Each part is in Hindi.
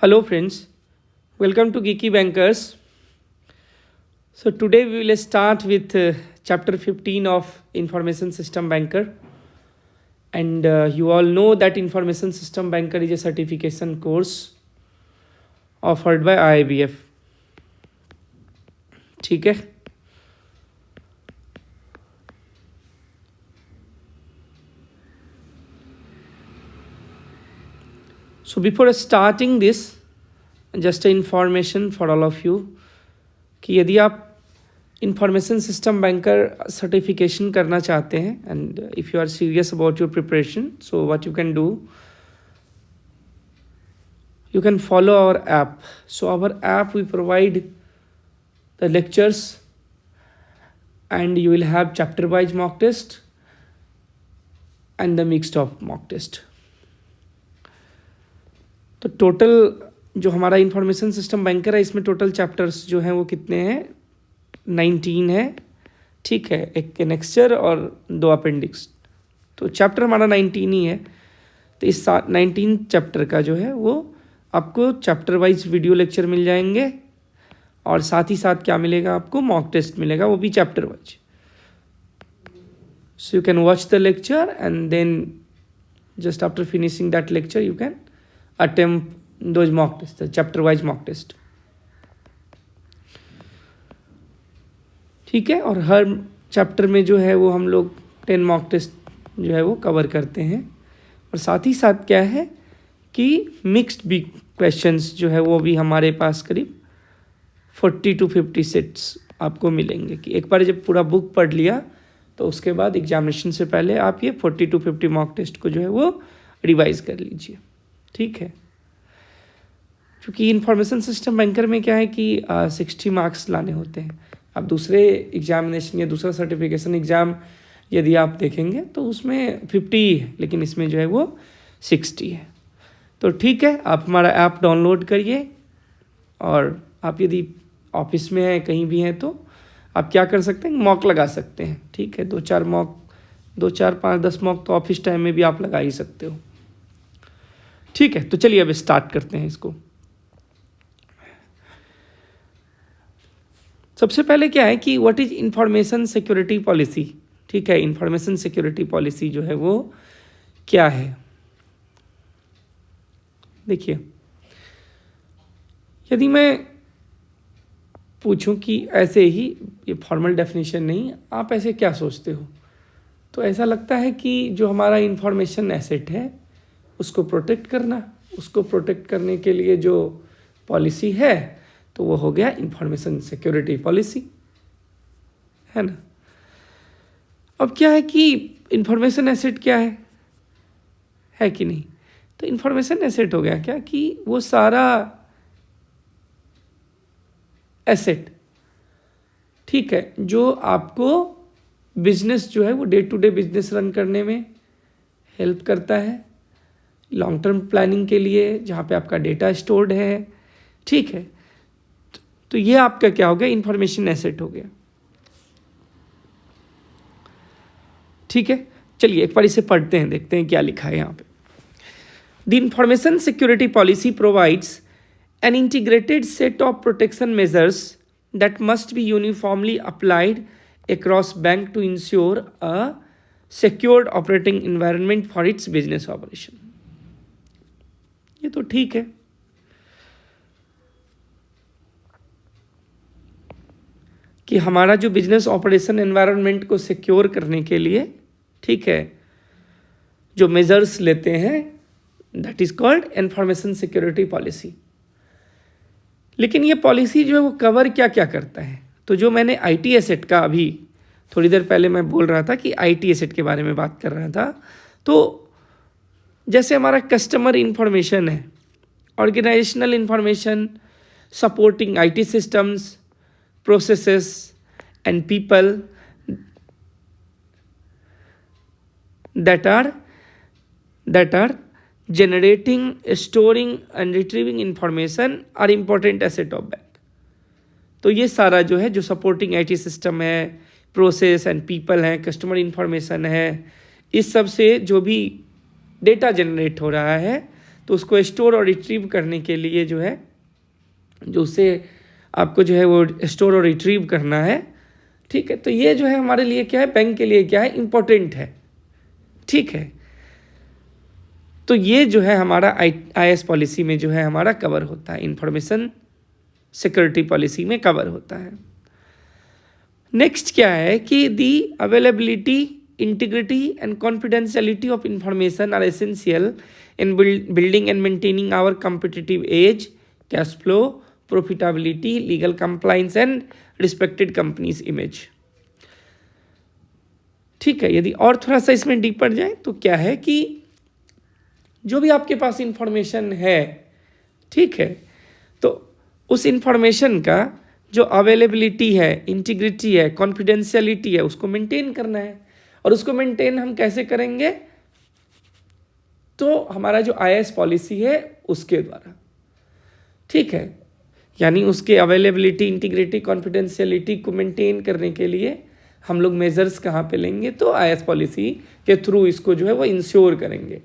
Hello friends, welcome to Geeky Bankers. So today we will start with chapter 15 of Information System Banker. And you all know that Information System Banker is a certification course offered by IIBF. ठीक है. So before starting this, just an information for all of you कि यदि आप इंफॉर्मेशन सिस्टम बैंकर सर्टिफिकेशन करना चाहते हैं and if you are serious about your preparation, so what you can do, you can follow our app. So our app, we provide the lectures and you will have chapter wise mock test and the mixed of mock test. तो टोटल जो हमारा इंफॉर्मेशन सिस्टम बैंकर है इसमें टोटल चैप्टर्स जो हैं वो कितने हैं, 19 है. ठीक है, एक एनेक्स्चर और 2 अपेंडिक्स, तो चैप्टर हमारा 19 ही है. तो इस 19 चैप्टर का जो है वो आपको चैप्टर वाइज वीडियो लेक्चर मिल जाएंगे और साथ ही साथ क्या मिलेगा, आपको मॉक टेस्ट मिलेगा, वो भी chapter wise. So you can watch the lecture and then just after finishing that lecture you can attempt those mock test, chapter wise mock test. ठीक है, और हर चैप्टर में जो है वो हम लोग 10 मॉक टेस्ट जो है वो कवर करते हैं. और साथ ही साथ क्या है कि मिक्स्ड भी क्वेश्चंस जो है वो भी हमारे पास करीब 40 to 50 सेट्स आपको मिलेंगे. कि एक बार जब पूरा बुक पढ़ लिया तो उसके बाद एग्जामिनेशन से पहले आप ये 40 to 50 मॉक टेस्ट को जो है वो रिवाइज कर लीजिए. ठीक है, क्योंकि इंफॉर्मेशन सिस्टम बैंकर में क्या है कि 60 मार्क्स लाने होते हैं. अब दूसरे एग्जामिनेशन या दूसरा सर्टिफिकेशन एग्ज़ाम यदि आप देखेंगे तो उसमें 50 है, लेकिन इसमें जो है वो 60 है. तो ठीक है, आप हमारा ऐप डाउनलोड करिए और आप यदि ऑफिस में हैं, कहीं भी हैं, तो आप क्या कर सकते हैं, मॉक लगा सकते हैं. ठीक है, 2-4 मॉक, 2-4, 5-10 मॉक तो ऑफिस टाइम में भी आप लगा ही सकते हो. ठीक है, तो चलिए अब स्टार्ट करते हैं इसको. सबसे पहले क्या है कि what is information security policy. ठीक है, इंफॉर्मेशन सिक्योरिटी पॉलिसी जो है वो क्या है. देखिए, यदि मैं पूछूं कि ऐसे ही, ये फॉर्मल डेफिनेशन नहीं, आप ऐसे क्या सोचते हो, तो ऐसा लगता है कि जो हमारा इंफॉर्मेशन एसेट है उसको प्रोटेक्ट करना, उसको प्रोटेक्ट करने के लिए जो पॉलिसी है तो वो हो गया इंफॉर्मेशन सिक्योरिटी पॉलिसी, है ना. अब क्या है कि इंफॉर्मेशन एसेट क्या है कि नहीं. तो इंफॉर्मेशन एसेट हो गया क्या कि वो सारा एसेट, ठीक है, जो आपको बिजनेस जो है वो day to day business run करने में हेल्प करता है, लॉन्ग टर्म प्लानिंग के लिए, जहाँ पे आपका डेटा स्टोर्ड है. ठीक है, तो ये आपका क्या हो गया, इंफॉर्मेशन एसेट हो गया. ठीक है, चलिए एक बार इसे पढ़ते हैं, देखते हैं क्या लिखा है यहाँ पे. The information security policy provides an integrated set of protection measures that must be uniformly applied across bank to ensure a secured operating environment for its business operation. ये तो ठीक है. कि हमारा जो बिजनेस ऑपरेशन एनवायरनमेंट को सिक्योर करने के लिए, ठीक है, जो मेजर्स लेते हैं that is called information security policy. लेकिन ये पॉलिसी जो है वो कवर क्या क्या करता है. तो जो मैंने आईटी एसेट का अभी थोड़ी देर पहले मैं बोल रहा था कि आईटी एसेट के बारे में बात कर रहा था, तो जैसे हमारा कस्टमर इंफॉर्मेशन है, organisational information, supporting IT systems, processes and people that are generating, storing and retrieving information are important asset of bank. तो ये सारा जो है, जो सपोर्टिंग आईटी सिस्टम है, प्रोसेस एंड पीपल हैं, कस्टमर इंफॉर्मेशन है, इस सब से जो भी डेटा जनरेट हो रहा है तो उसको स्टोर और रिट्रीव करने के लिए जो है, जो उससे आपको जो है वो स्टोर और रिट्रीव करना है, ठीक है। तो ये जो है हमारे लिए क्या है, बैंक के लिए क्या है, इम्पोर्टेंट है, ठीक है। तो ये जो है हमारा IS पॉलिसी में जो है हमारा कवर होता है, इंफॉर्मेशन सिक्योरिटी पॉलिसी में कवर होता है। नेक्स्ट क्या है कि the availability, integrity and confidentiality of information are essential in building and maintaining our competitive edge, cash flow, profitability, legal compliance and respected company's image, ठीक है। यदि और थोड़ा सा इसमें डीपर जाए तो क्या है कि जो भी आपके पास इंफॉर्मेशन है, ठीक है, तो उस इंफॉर्मेशन का जो अवेलेबिलिटी है, इंटीग्रिटी है, कॉन्फिडेंशियलिटी है, उसको मेंटेन करना है। और उसको मेंटेन हम कैसे करेंगे, तो हमारा जो IS पॉलिसी है उसके द्वारा, ठीक है। यानी उसके अवेलेबिलिटी, इंटीग्रिटी, कॉन्फिडेंशियलिटी को मेंटेन करने के लिए हम लोग मेजर्स कहाँ पे लेंगे, तो IS पॉलिसी के थ्रू इसको जो है वो इंश्योर करेंगे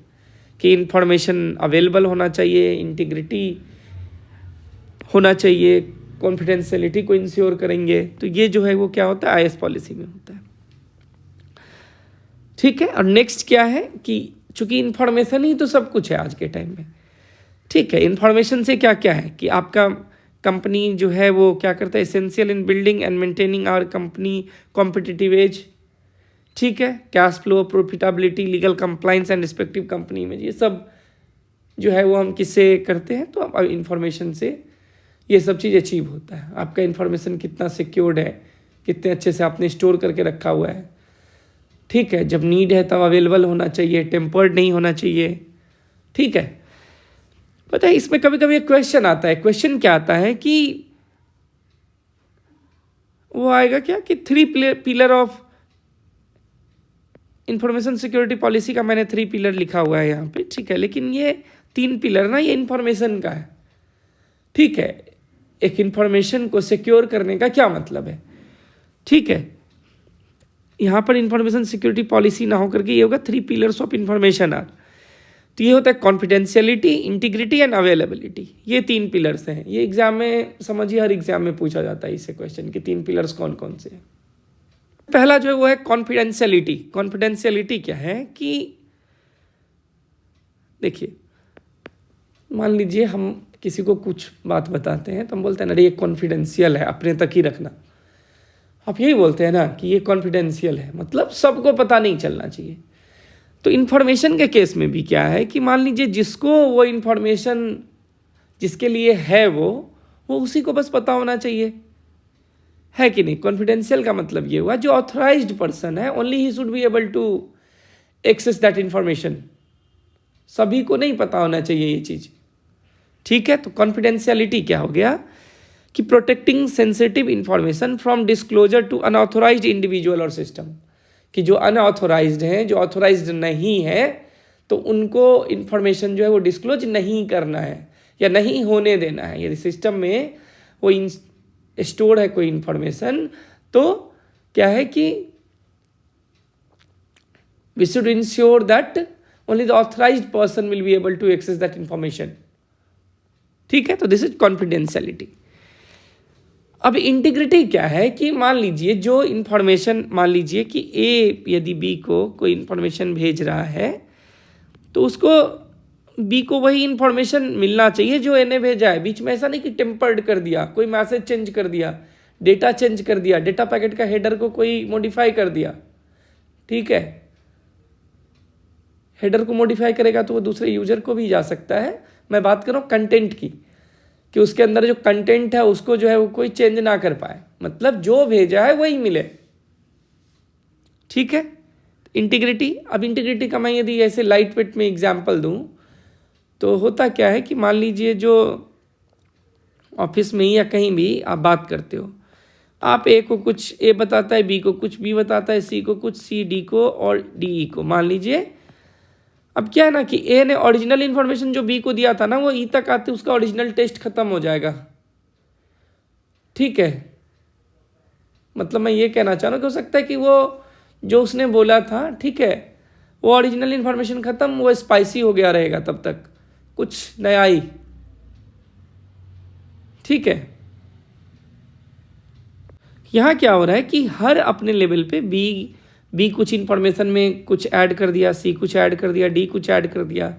कि इंफॉर्मेशन अवेलेबल होना चाहिए, इंटीग्रिटी होना चाहिए, कॉन्फिडेंशियलिटी को इंश्योर करेंगे। तो ये जो है वो क्या होता है, IS पॉलिसी में होता है, ठीक है। और नेक्स्ट क्या है कि चूंकि इंफॉर्मेशन ही तो सब कुछ है आज के टाइम में, ठीक है। इंफॉर्मेशन से क्या क्या है कि आपका कंपनी जो है वो क्या करता है, essential in building and maintaining our company competitive edge, ठीक है, cash flow, profitability, legal compliance and respective company image, ये सब जो है वो हम किससे करते हैं, तो अब इंफॉर्मेशन से ये सब चीज़ अचीव होता है। आपका इंफॉर्मेशन कितना सिक्योर्ड है, कितने अच्छे से आपने स्टोर करके रखा हुआ है, ठीक है। जब नीड है तब अवेलेबल होना चाहिए, टेम्पर्ड नहीं होना चाहिए, ठीक है। पता है इसमें कभी कभी एक क्वेश्चन आता है, क्वेश्चन क्या आता है कि वो आएगा क्या कि 3 pillar of information security policy का मैंने 3 पिलर लिखा हुआ है यहाँ पे, ठीक है। लेकिन ये 3 पिलर ना, ये इंफॉर्मेशन का है, ठीक है। एक इंफॉर्मेशन को सिक्योर करने का क्या मतलब है, ठीक है। यहाँ पर इंफॉर्मेशन सिक्योरिटी पॉलिसी ना होकर के ये होगा 3 पिलर्स ऑफ इंफॉर्मेशन आर। तो ये होता है कॉन्फिडेंशियलिटी, इंटीग्रिटी एंड अवेलेबिलिटी, ये 3 पिलर्स हैं। ये एग्जाम में समझिए, हर एग्जाम में पूछा जाता है इससे क्वेश्चन कि 3 पिलर्स कौन कौन से हैं। पहला जो है वो है कॉन्फिडेंशियलिटी। कॉन्फिडेंशियलिटी क्या है कि देखिए, मान लीजिए हम किसी को कुछ बात बताते हैं तो हम बोलते हैं ना, ये कॉन्फिडेंशियल है, अपने तक ही रखना। आप यही बोलते हैं ना कि ये कॉन्फिडेंशियल है, मतलब सबको पता नहीं चलना चाहिए। तो इन्फॉर्मेशन के केस में भी क्या है कि मान लीजिए जिसको वो इन्फॉर्मेशन जिसके लिए है वो उसी को बस पता होना चाहिए, है कि नहीं। कॉन्फिडेंशियल का मतलब ये हुआ जो ऑथराइज्ड पर्सन है, ओनली ही should be able to access that information. सभी को नहीं पता होना चाहिए ये चीज़, ठीक है। तो कॉन्फिडेंशियलिटी क्या हो गया कि protecting sensitive information from disclosure to unauthorised individual और सिस्टम, कि जो अनऑथोराइज्ड हैं, जो ऑथोराइज्ड नहीं है, तो उनको इन्फॉर्मेशन जो है वो डिस्क्लोज नहीं करना है या नहीं होने देना है। यदि सिस्टम में वो स्टोर है कोई इन्फॉर्मेशन, तो क्या है कि we should ensure that only the authorised person will be able to access that information, ठीक है। तो दिस इज कॉन्फिडेंशियलिटी। अब इंटीग्रिटी क्या है कि मान लीजिए जो इन्फॉर्मेशन, मान लीजिए कि ए यदि बी को कोई इन्फॉर्मेशन भेज रहा है, तो उसको बी को वही इन्फॉर्मेशन मिलना चाहिए जो ए ने भेजा है। बीच में ऐसा नहीं कि टेम्पर्ड कर दिया, कोई मैसेज चेंज कर दिया, डेटा चेंज कर दिया, डेटा पैकेट का हेडर को कोई मॉडिफाई कर दिया, ठीक है। हेडर को मॉडिफाई करेगा तो वो दूसरे यूजर को भी जा सकता है। मैं बात कर रहा हूँ कंटेंट की, कि उसके अंदर जो कंटेंट है उसको जो है वो कोई चेंज ना कर पाए, मतलब जो भेजा है वही मिले, ठीक है। इंटीग्रिटी, अब इंटीग्रिटी का मैं यदि ऐसे लाइट वेट में एग्जांपल दूं तो होता क्या है कि मान लीजिए जो ऑफिस में ही या कहीं भी आप बात करते हो, आप ए को कुछ ए बताता है, बी को कुछ बी बताता है, सी को कुछ सी, डी को और डी ई को, मान लीजिए। अब क्या है ना कि ए ने ओरिजिनल इन्फॉर्मेशन जो बी को दिया था ना, वो ई तक आते उसका ओरिजिनल टेस्ट खत्म हो जाएगा, ठीक है। मतलब मैं ये कहना चाह रहा हूँ कि हो सकता है कि वो जो उसने बोला था, ठीक है, वो ओरिजिनल इन्फॉर्मेशन खत्म, वो स्पाइसी हो गया रहेगा तब तक, कुछ नया ही, ठीक है। यहाँ क्या हो रहा है कि हर अपने लेवल पे बी कुछ इंफॉर्मेशन में कुछ ऐड कर दिया, सी कुछ ऐड कर दिया, डी कुछ ऐड कर दिया,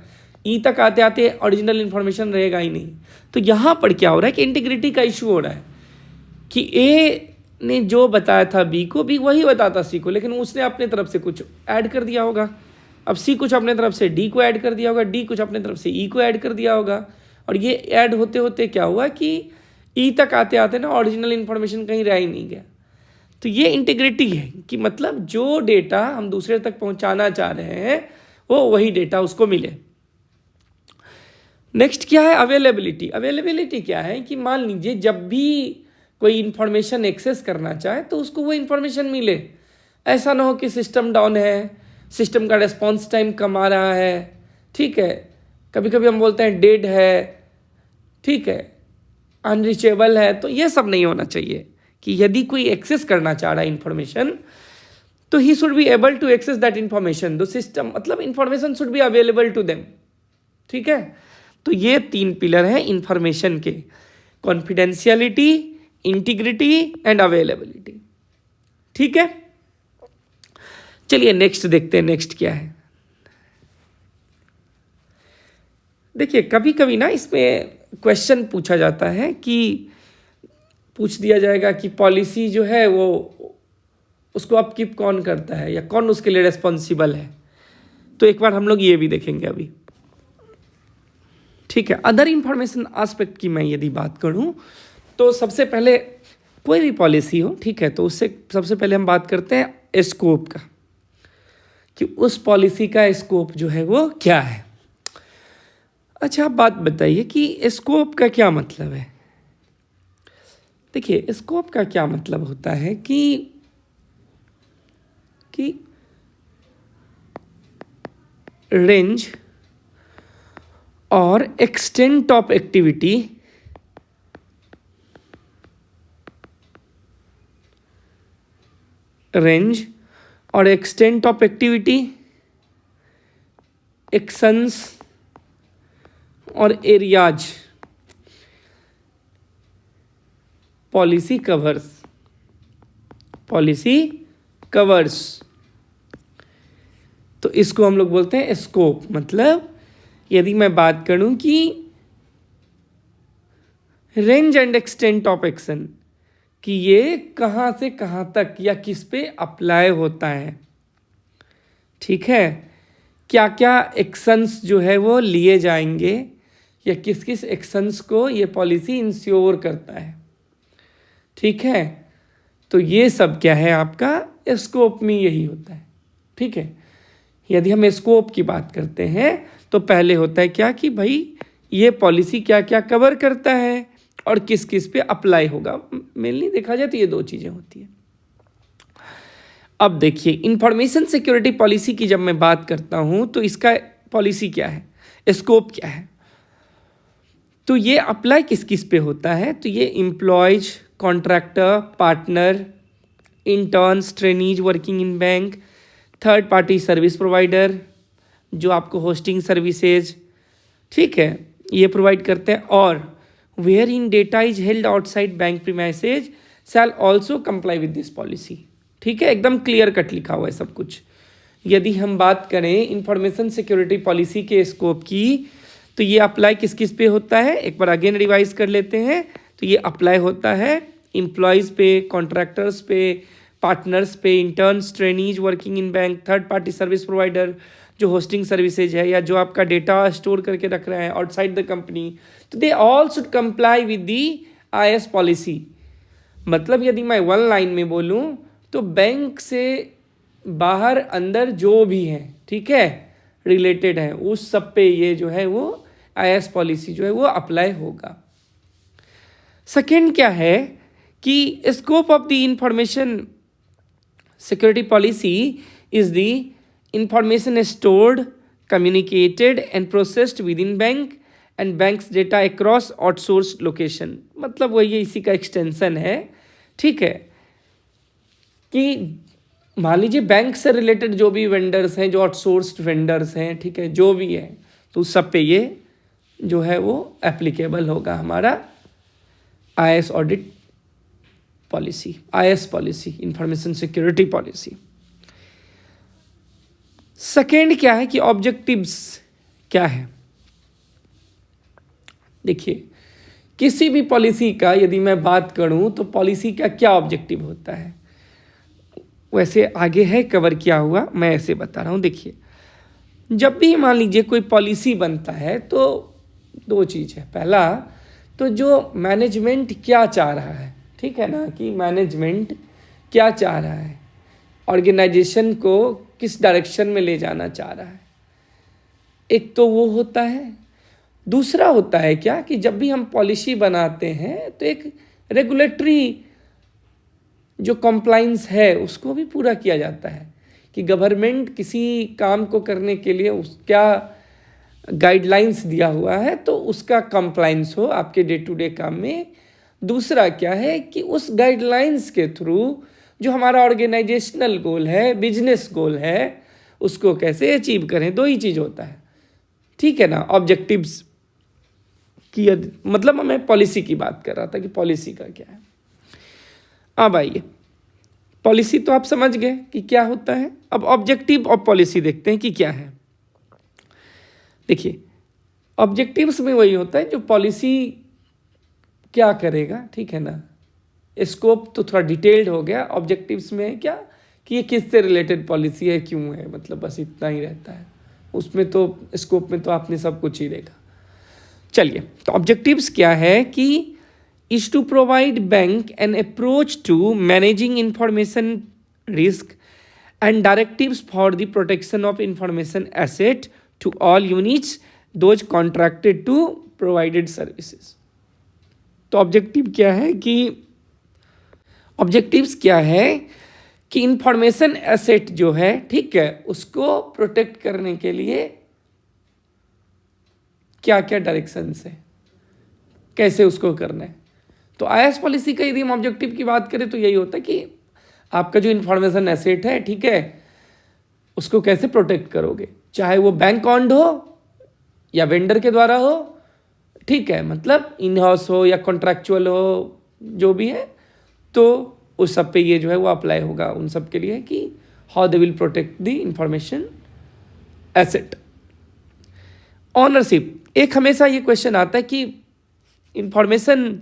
ई तक आते आते ओरिजिनल इंफॉर्मेशन रहेगा ही नहीं। तो यहाँ पर क्या हो रहा है कि इंटीग्रिटी का इशू हो रहा है कि ए ने जो बताया था बी को, बी वही बताता सी को, लेकिन उसने अपने तरफ से कुछ ऐड कर दिया होगा। अब सी कुछ अपने तरफ से डी को ऐड कर दिया होगा, डी कुछ अपने तरफ से ई को ऐड कर दिया होगा, और ये ऐड होते होते क्या हुआ कि ई तक आते आते ना ओरिजिनल इन्फॉर्मेशन कहीं रह ही नहीं गया। तो ये इंटीग्रिटी है कि मतलब जो डेटा हम दूसरे तक पहुंचाना चाह रहे हैं वो वही डेटा उसको मिले। नेक्स्ट क्या है, अवेलेबिलिटी। अवेलेबिलिटी क्या है कि मान लीजिए जब भी कोई इन्फॉर्मेशन एक्सेस करना चाहे तो उसको वो इन्फॉर्मेशन मिले। ऐसा ना हो कि सिस्टम डाउन है, सिस्टम का रिस्पॉन्स टाइम कम आ रहा है, ठीक है, कभी कभी हम बोलते हैं डेड है, ठीक है, अनरीचेबल है। तो ये सब नहीं होना चाहिए कि यदि कोई एक्सेस करना चाह रहा है इन्फॉर्मेशन तो he should be able to access that information. The system मतलब information should be available to them, ठीक है। तो ये 3 पिलर हैं इंफॉर्मेशन के, कॉन्फिडेंशियलिटी, इंटीग्रिटी एंड अवेलेबिलिटी, ठीक है। चलिए नेक्स्ट देखते हैं, नेक्स्ट क्या है। देखिए कभी कभी ना इसमें क्वेश्चन पूछा जाता है कि पूछ दिया जाएगा कि पॉलिसी जो है वो उसको अपकीप कौन करता है या कौन उसके लिए रिस्पॉन्सिबल है। तो एक बार हम लोग ये भी देखेंगे अभी, ठीक है। अदर इंफॉर्मेशन एस्पेक्ट की मैं यदि बात करूं तो सबसे पहले कोई भी पॉलिसी हो, ठीक है, तो उससे सबसे पहले हम बात करते हैं स्कोप का, कि उस पॉलिसी का स्कोप जो है वो क्या है। अच्छा आप बात बताइए कि स्कोप का क्या मतलब है। देखिए स्कोप का क्या मतलब होता है कि रेंज और एक्सटेंट ऑफ एक्टिविटी रेंज और एक्सटेंट ऑफ एक्टिविटी, एक्शंस और एरियाज पॉलिसी कवर्स। तो इसको हम लोग बोलते हैं स्कोप। मतलब यदि मैं बात करूं कि range and extent of action, कि ये कहां से कहां तक या किस पे अप्लाई होता है, ठीक है, क्या क्या एक्शंस जो है वो लिए जाएंगे या किस किस एक्शंस को ये पॉलिसी इंश्योर करता है, ठीक है। तो ये सब क्या है आपका स्कोप में यही होता है, ठीक है। यदि हम स्कोप की बात करते हैं तो पहले होता है क्या कि भाई ये पॉलिसी क्या क्या कवर करता है और किस किस पे अप्लाई होगा। मेनली देखा जाए तो ये 2 चीज़ें होती है। अब देखिए इंफॉर्मेशन सिक्योरिटी पॉलिसी की जब मैं बात करता हूँ तो इसका पॉलिसी क्या है, स्कोप क्या है। तो ये अप्लाई किस किस पे होता है, तो ये employees, contractor, partner, interns, trainees working in bank, third party service provider जो आपको होस्टिंग सर्विसेज, ठीक है, ये प्रोवाइड करते हैं। और where in data is held outside bank premises shall also comply with this policy, ठीक है, एकदम क्लियर कट लिखा हुआ है सब कुछ। यदि हम बात करें इंफॉर्मेशन सिक्योरिटी पॉलिसी के स्कोप की तो ये अप्लाई किस किस पे होता है, एक बार अगेन रिवाइज कर लेते हैं। तो ये अप्लाई होता है एम्प्लॉयज़ पे, कॉन्ट्रैक्टर्स पे, पार्टनर्स पे, interns, trainees working in bank, third party service provider जो होस्टिंग सर्विसेज है या जो आपका डेटा स्टोर करके रख रहे हैं आउटसाइड द कंपनी, तो they all should comply with the IS policy. मतलब यदि मैं 1 लाइन में बोलूँ तो बैंक से बाहर अंदर जो भी है, ठीक है, रिलेटेड है, उस सब पे ये जो है वो IS पॉलिसी जो है वो अप्लाई होगा। सेकेंड क्या है कि scope of the information security policy is the information stored, communicated and processed with in bank and banks data across outsource location. मतलब वही इसी का एक्सटेंशन है, ठीक है, कि मान लीजिए बैंक से रिलेटेड जो भी वेंडर्स हैं, जो आउटसोर्स्ड वेंडर्स हैं, ठीक है, जो भी है, तो उस सब पे ये जो है वो एप्लीकेबल होगा हमारा IS audit policy, IS policy, information security policy. Second क्या है कि ऑब्जेक्टिव्स क्या है। देखिए, किसी भी पॉलिसी का यदि मैं बात करूं तो पॉलिसी का क्या ऑब्जेक्टिव होता है, वैसे आगे है कवर किया हुआ, मैं ऐसे बता रहा हूं। देखिए, जब भी मान लीजिए कोई पॉलिसी बनता है तो दो चीज़ है। पहला तो जो मैनेजमेंट क्या चाह रहा है, ठीक है ना, कि मैनेजमेंट क्या चाह रहा है, ऑर्गेनाइजेशन को किस डायरेक्शन में ले जाना चाह रहा है, एक तो वो होता है। दूसरा होता है क्या कि जब भी हम पॉलिसी बनाते हैं तो एक रेगुलेटरी जो कंप्लाइंस है उसको भी पूरा किया जाता है कि गवर्नमेंट किसी काम को करने के लिए उस क्या गाइडलाइंस दिया हुआ है तो उसका कंप्लाइंस हो आपके डे टू डे काम में। दूसरा क्या है कि उस गाइडलाइंस के थ्रू जो हमारा ऑर्गेनाइजेशनल गोल है, बिजनेस गोल है, उसको कैसे अचीव करें। दो ही चीज़ होता है, ठीक है ना। ऑब्जेक्टिव्स की मतलब मैं पॉलिसी की बात कर रहा था कि पॉलिसी का क्या है। अब आइए, पॉलिसी तो आप समझ गए कि क्या होता है। अब ऑब्जेक्टिव ऑफ पॉलिसी देखते हैं कि क्या है। देखिए, ऑब्जेक्टिव्स में वही होता है जो पॉलिसी क्या करेगा, ठीक है ना। स्कोप तो थोड़ा डिटेल्ड हो गया। ऑब्जेक्टिव्स में क्या कि ये किससे रिलेटेड पॉलिसी है, क्यों है, मतलब बस इतना ही रहता है। उसमें तो स्कोप में तो आपने सब कुछ ही देखा। चलिए, तो ऑब्जेक्टिव्स क्या है कि is to provide bank an approach to managing information risk and directives for the protection of information asset to all units those contracted to provided services. तो ऑब्जेक्टिव क्या है कि ऑब्जेक्टिव्स क्या है कि इंफॉर्मेशन एसेट जो है, ठीक है, उसको प्रोटेक्ट करने के लिए क्या क्या डायरेक्शंस है, कैसे उसको करना है। तो IS पॉलिसी का यदि हम ऑब्जेक्टिव की बात करें तो यही होता है कि आपका जो इंफॉर्मेशन एसेट है, ठीक है, उसको कैसे प्रोटेक्ट करोगे, चाहे वो बैंक ऑन्ड हो या वेंडर के द्वारा हो, ठीक है, मतलब इन हाउस हो या कॉन्ट्रैक्चुअल हो, जो भी है, तो उस सब पे ये जो है वो अप्लाई होगा उन सब के लिए कि how they will protect the information asset. Ownership, एक हमेशा ये क्वेश्चन आता है कि इंफॉर्मेशन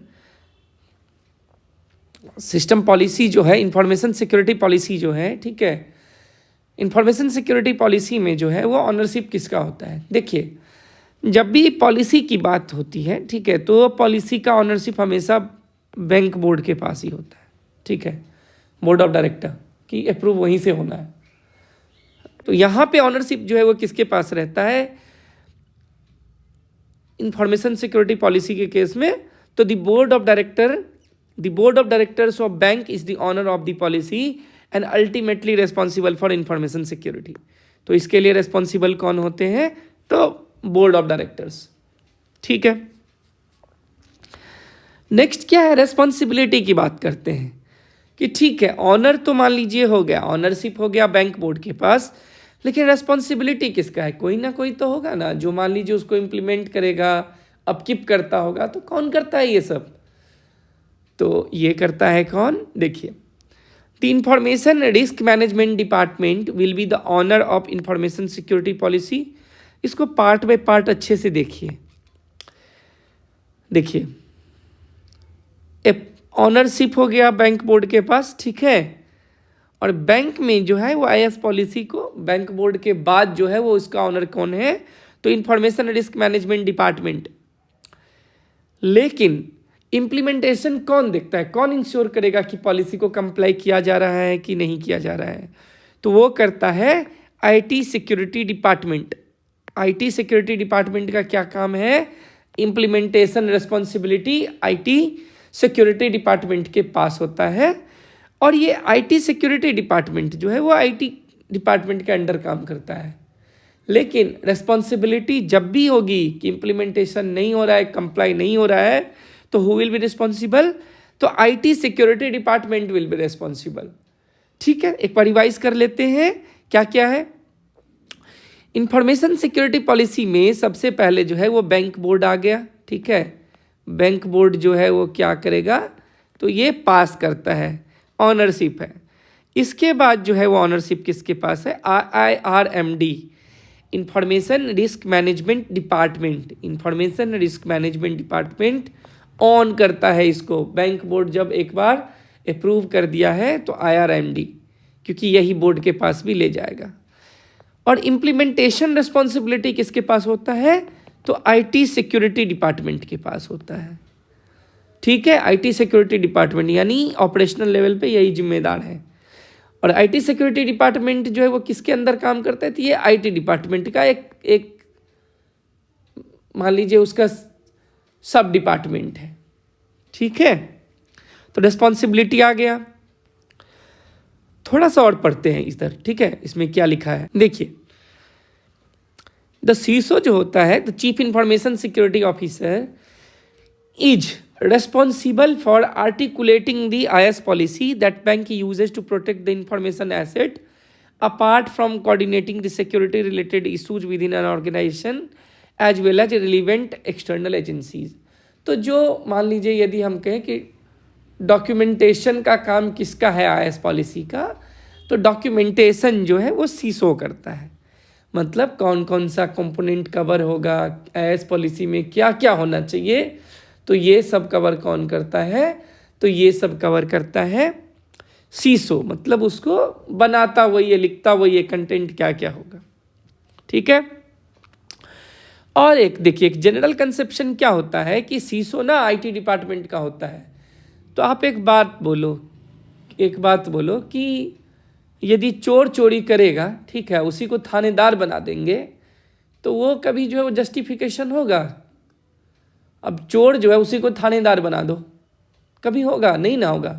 सिस्टम पॉलिसी जो है, इंफॉर्मेशन सिक्योरिटी पॉलिसी जो है, ठीक है, इंफॉर्मेशन सिक्योरिटी पॉलिसी में जो है वो ऑनरशिप किसका होता है। देखिए, जब भी पॉलिसी की बात होती है, ठीक है, तो पॉलिसी का ऑनरशिप हमेशा बैंक बोर्ड के पास ही होता है, ठीक है, बोर्ड ऑफ डायरेक्टर की अप्रूव वहीं से होना है। तो यहाँ पे ऑनरशिप जो है वो किसके पास रहता है इंफॉर्मेशन सिक्योरिटी पॉलिसी के केस में, तो the board of directors of bank is the owner of the policy and ultimately responsible for information security. तो इसके लिए रेस्पॉन्सिबल कौन होते हैं, तो बोर्ड ऑफ डायरेक्टर्स, ठीक है। नेक्स्ट क्या है, रेस्पॉन्सिबिलिटी की बात करते हैं कि ठीक है, ऑनर तो मान लीजिए हो गया, ऑनरशिप हो गया बैंक बोर्ड के पास, लेकिन रेस्पॉन्सिबिलिटी किसका है, कोई ना कोई तो होगा ना जो मान लीजिए उसको इम्प्लीमेंट करेगा, अपकीप करता होगा। तो कौन करता है ये सब, तो ये करता है कौन, देखिए, the information risk management department will be the owner of information security policy. इसको पार्ट बाय पार्ट अच्छे से देखिए। देखिए, ऑनरशिप हो गया बैंक बोर्ड के पास, ठीक है, और बैंक में जो है वो IS पॉलिसी को बैंक बोर्ड के बाद जो है वो उसका ऑनर कौन है, तो इंफॉर्मेशन रिस्क मैनेजमेंट डिपार्टमेंट। लेकिन इम्प्लीमेंटेशन कौन देखता है, कौन इंश्योर करेगा कि पॉलिसी को कंप्लाई किया जा रहा है कि नहीं किया जा रहा है, तो वो करता है IT security department. IT security department का क्या काम है, implementation responsibility IT security department के पास होता है। और ये IT सिक्योरिटी डिपार्टमेंट जो है वो IT डिपार्टमेंट के अंडर काम करता है। लेकिन रिस्पॉन्सिबिलिटी जब भी होगी कि इम्प्लीमेंटेशन नहीं हो रहा है, कंप्लाई नहीं हो रहा है, तो हु विल बी रिस्पॉन्सिबल, तो IT security department will be responsible. ठीक है, एक बार रिवाइज कर लेते हैं क्या क्या है। इंफॉर्मेशन सिक्योरिटी पॉलिसी में सबसे पहले जो है वो बैंक बोर्ड आ गया, ठीक है। बैंक बोर्ड जो है वो क्या करेगा, तो ये पास करता है, ऑनरशिप है। इसके बाद जो है वो ऑनरशिप किसके पास है, IRMD, information risk management department, information risk management department on करता है इसको। बैंक बोर्ड जब एक बार अप्रूव कर दिया है तो IRMD, क्योंकि यही बोर्ड के पास भी ले जाएगा। और इम्प्लीमेंटेशन रिस्पॉन्सिबिलिटी किसके पास होता है, तो IT सिक्योरिटी डिपार्टमेंट के पास होता है, ठीक है। IT सिक्योरिटी डिपार्टमेंट यानी ऑपरेशनल लेवल पे यही जिम्मेदार है। और IT सिक्योरिटी डिपार्टमेंट जो है वो किसके अंदर काम करता है, तो ये IT डिपार्टमेंट का एक मान लीजिए उसका सब डिपार्टमेंट है, ठीक है। तो रिस्पॉन्सिबिलिटी आ गया। थोड़ा सा और पढ़ते हैं इधर, ठीक है। इसमें क्या लिखा है देखिए, द CISO जो होता है, the chief information security officer is responsible for articulating the IS policy that bank uses to protect the information asset apart from coordinating the security related issues within an organization as well as relevant external agencies। तो जो मान लीजिए यदि हम कहें कि डॉक्यूमेंटेशन का काम किसका है IS पॉलिसी का, तो डॉक्यूमेंटेशन जो है वो CISO करता है। मतलब कौन कौन सा कंपोनेंट कवर होगा, IS पॉलिसी में क्या क्या होना चाहिए, तो ये सब कवर कौन करता है, तो ये सब कवर करता है CISO। मतलब उसको बनाता वही है, लिखता वही है, कंटेंट क्या क्या होगा, ठीक है। और एक देखिए, एक जनरल कंसेप्शन क्या होता है कि CISO ना IT डिपार्टमेंट का होता है। तो आप एक बात बोलो कि यदि चोर चोरी करेगा, ठीक है, उसी को थानेदार बना देंगे, तो वो कभी जो है वो जस्टिफिकेशन होगा। अब चोर जो है उसी को थानेदार बना दो, कभी होगा नहीं ना होगा।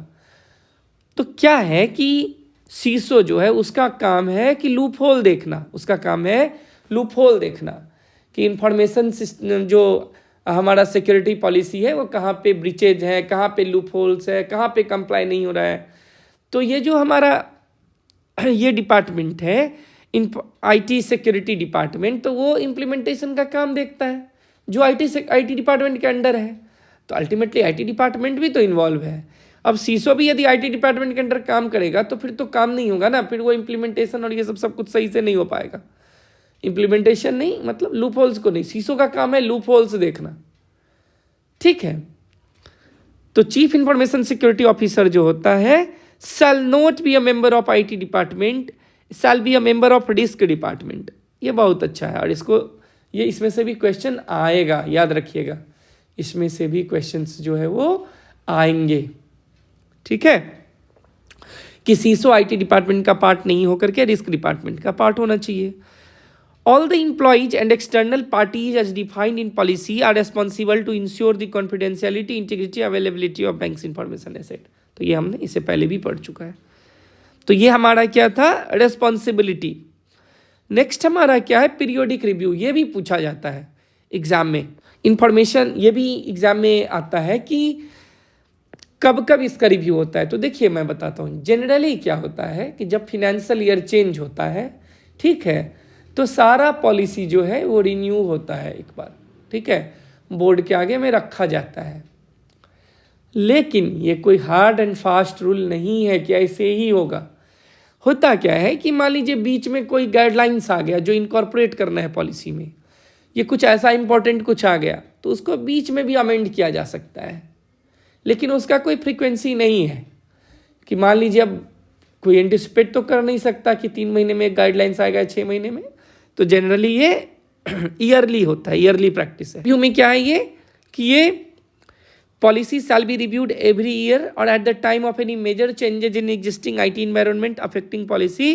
तो क्या है कि CISO जो है उसका काम है कि लूप होल देखना, उसका काम है लूप होल देखना कि इंफॉर्मेशन सिस्टम जो हमारा सिक्योरिटी पॉलिसी है वो कहाँ पे ब्रीचेज है, कहाँ पे लूप होल्स है, कहाँ पे कंप्लाई नहीं हो रहा है। तो ये जो हमारा ये डिपार्टमेंट है IT सिक्योरिटी डिपार्टमेंट, तो वो इम्प्लीमेंटेशन का काम देखता है जो IT डिपार्टमेंट के अंडर है। तो अल्टीमेटली IT डिपार्टमेंट भी तो इन्वॉल्व है। अब CISO भी यदि IT डिपार्टमेंट के अंडर काम करेगा तो फिर तो काम नहीं होगा ना, फिर वो इम्प्लीमेंटेशन और ये सब कुछ सही से नहीं हो पाएगा। इम्प्लीमेंटेशन नहीं मतलब लूप होल्स को नहीं, CISO का काम है लूप होल्स देखना, ठीक है। तो चीफ इंफॉर्मेशन सिक्योरिटी ऑफिसर जो होता है shall not be a member of IT department, shall be a member of risk department. ये बहुत अच्छा है और इसमें से भी क्वेश्चन आएगा, याद रखिएगा, इसमें से भी क्वेश्चंस जो है वो आएंगे, ठीक है। कि CISO IT डिपार्टमेंट का पार्ट नहीं होकर के रिस्क डिपार्टमेंट का पार्ट होना चाहिए। All the employees and external parties as defined in policy are responsible to ensure the confidentiality, integrity, availability of bank's information asset। तो ये हमने इससे पहले भी पढ़ चुका है। तो ये हमारा क्या था, रेस्पॉन्सिबिलिटी। नेक्स्ट हमारा क्या है, पीरियोडिक रिव्यू। ये भी पूछा जाता है एग्जाम में, इंफॉर्मेशन ये भी एग्जाम में आता है कि कब कब इसका रिव्यू होता है। तो देखिए मैं बताता हूँ, जनरली क्या होता है कि जब फिनेंशियल ईयर चेंज होता है, ठीक है, तो सारा पॉलिसी जो है वो रिन्यू होता है एक बार, ठीक है, बोर्ड के आगे में रखा जाता है। लेकिन ये कोई हार्ड एंड फास्ट रूल नहीं है कि ऐसे ही होगा। होता क्या है कि मान लीजिए बीच में कोई गाइडलाइंस आ गया जो इनकॉर्पोरेट करना है पॉलिसी में, ये कुछ ऐसा इंपॉर्टेंट कुछ आ गया, तो उसको बीच में भी अमेंड किया जा सकता है, लेकिन उसका कोई फ्रीक्वेंसी नहीं है कि मान लीजिए अब कोई एंटिसिपेट तो कर नहीं सकता कि 3 महीने में एक गाइडलाइंस आएगा 6 महीने में। तो जनरली ये ईयरली होता है, ईयरली प्रैक्टिस है। रिव्यू में क्या है ये कि ये policy shall be reviewed every year और at the time of any major changes in existing IT environment affecting policy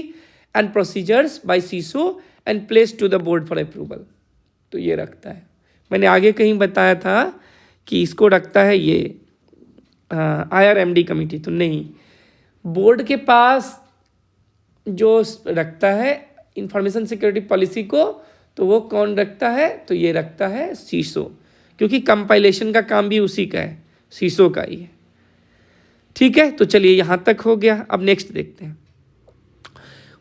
and procedures by CISO and place to the board for approval. तो ये रखता है, मैंने आगे कहीं बताया था कि इसको रखता है ये IRMD कमेटी, तो नहीं, बोर्ड के पास जो रखता है इंफॉर्मेशन सिक्योरिटी पॉलिसी को, तो वो कौन रखता है, तो ये रखता है CISO, क्योंकि कंपाइलेशन का काम भी उसी का है, CISO का ही है, ठीक है। तो चलिए यहाँ तक हो गया। अब नेक्स्ट देखते हैं,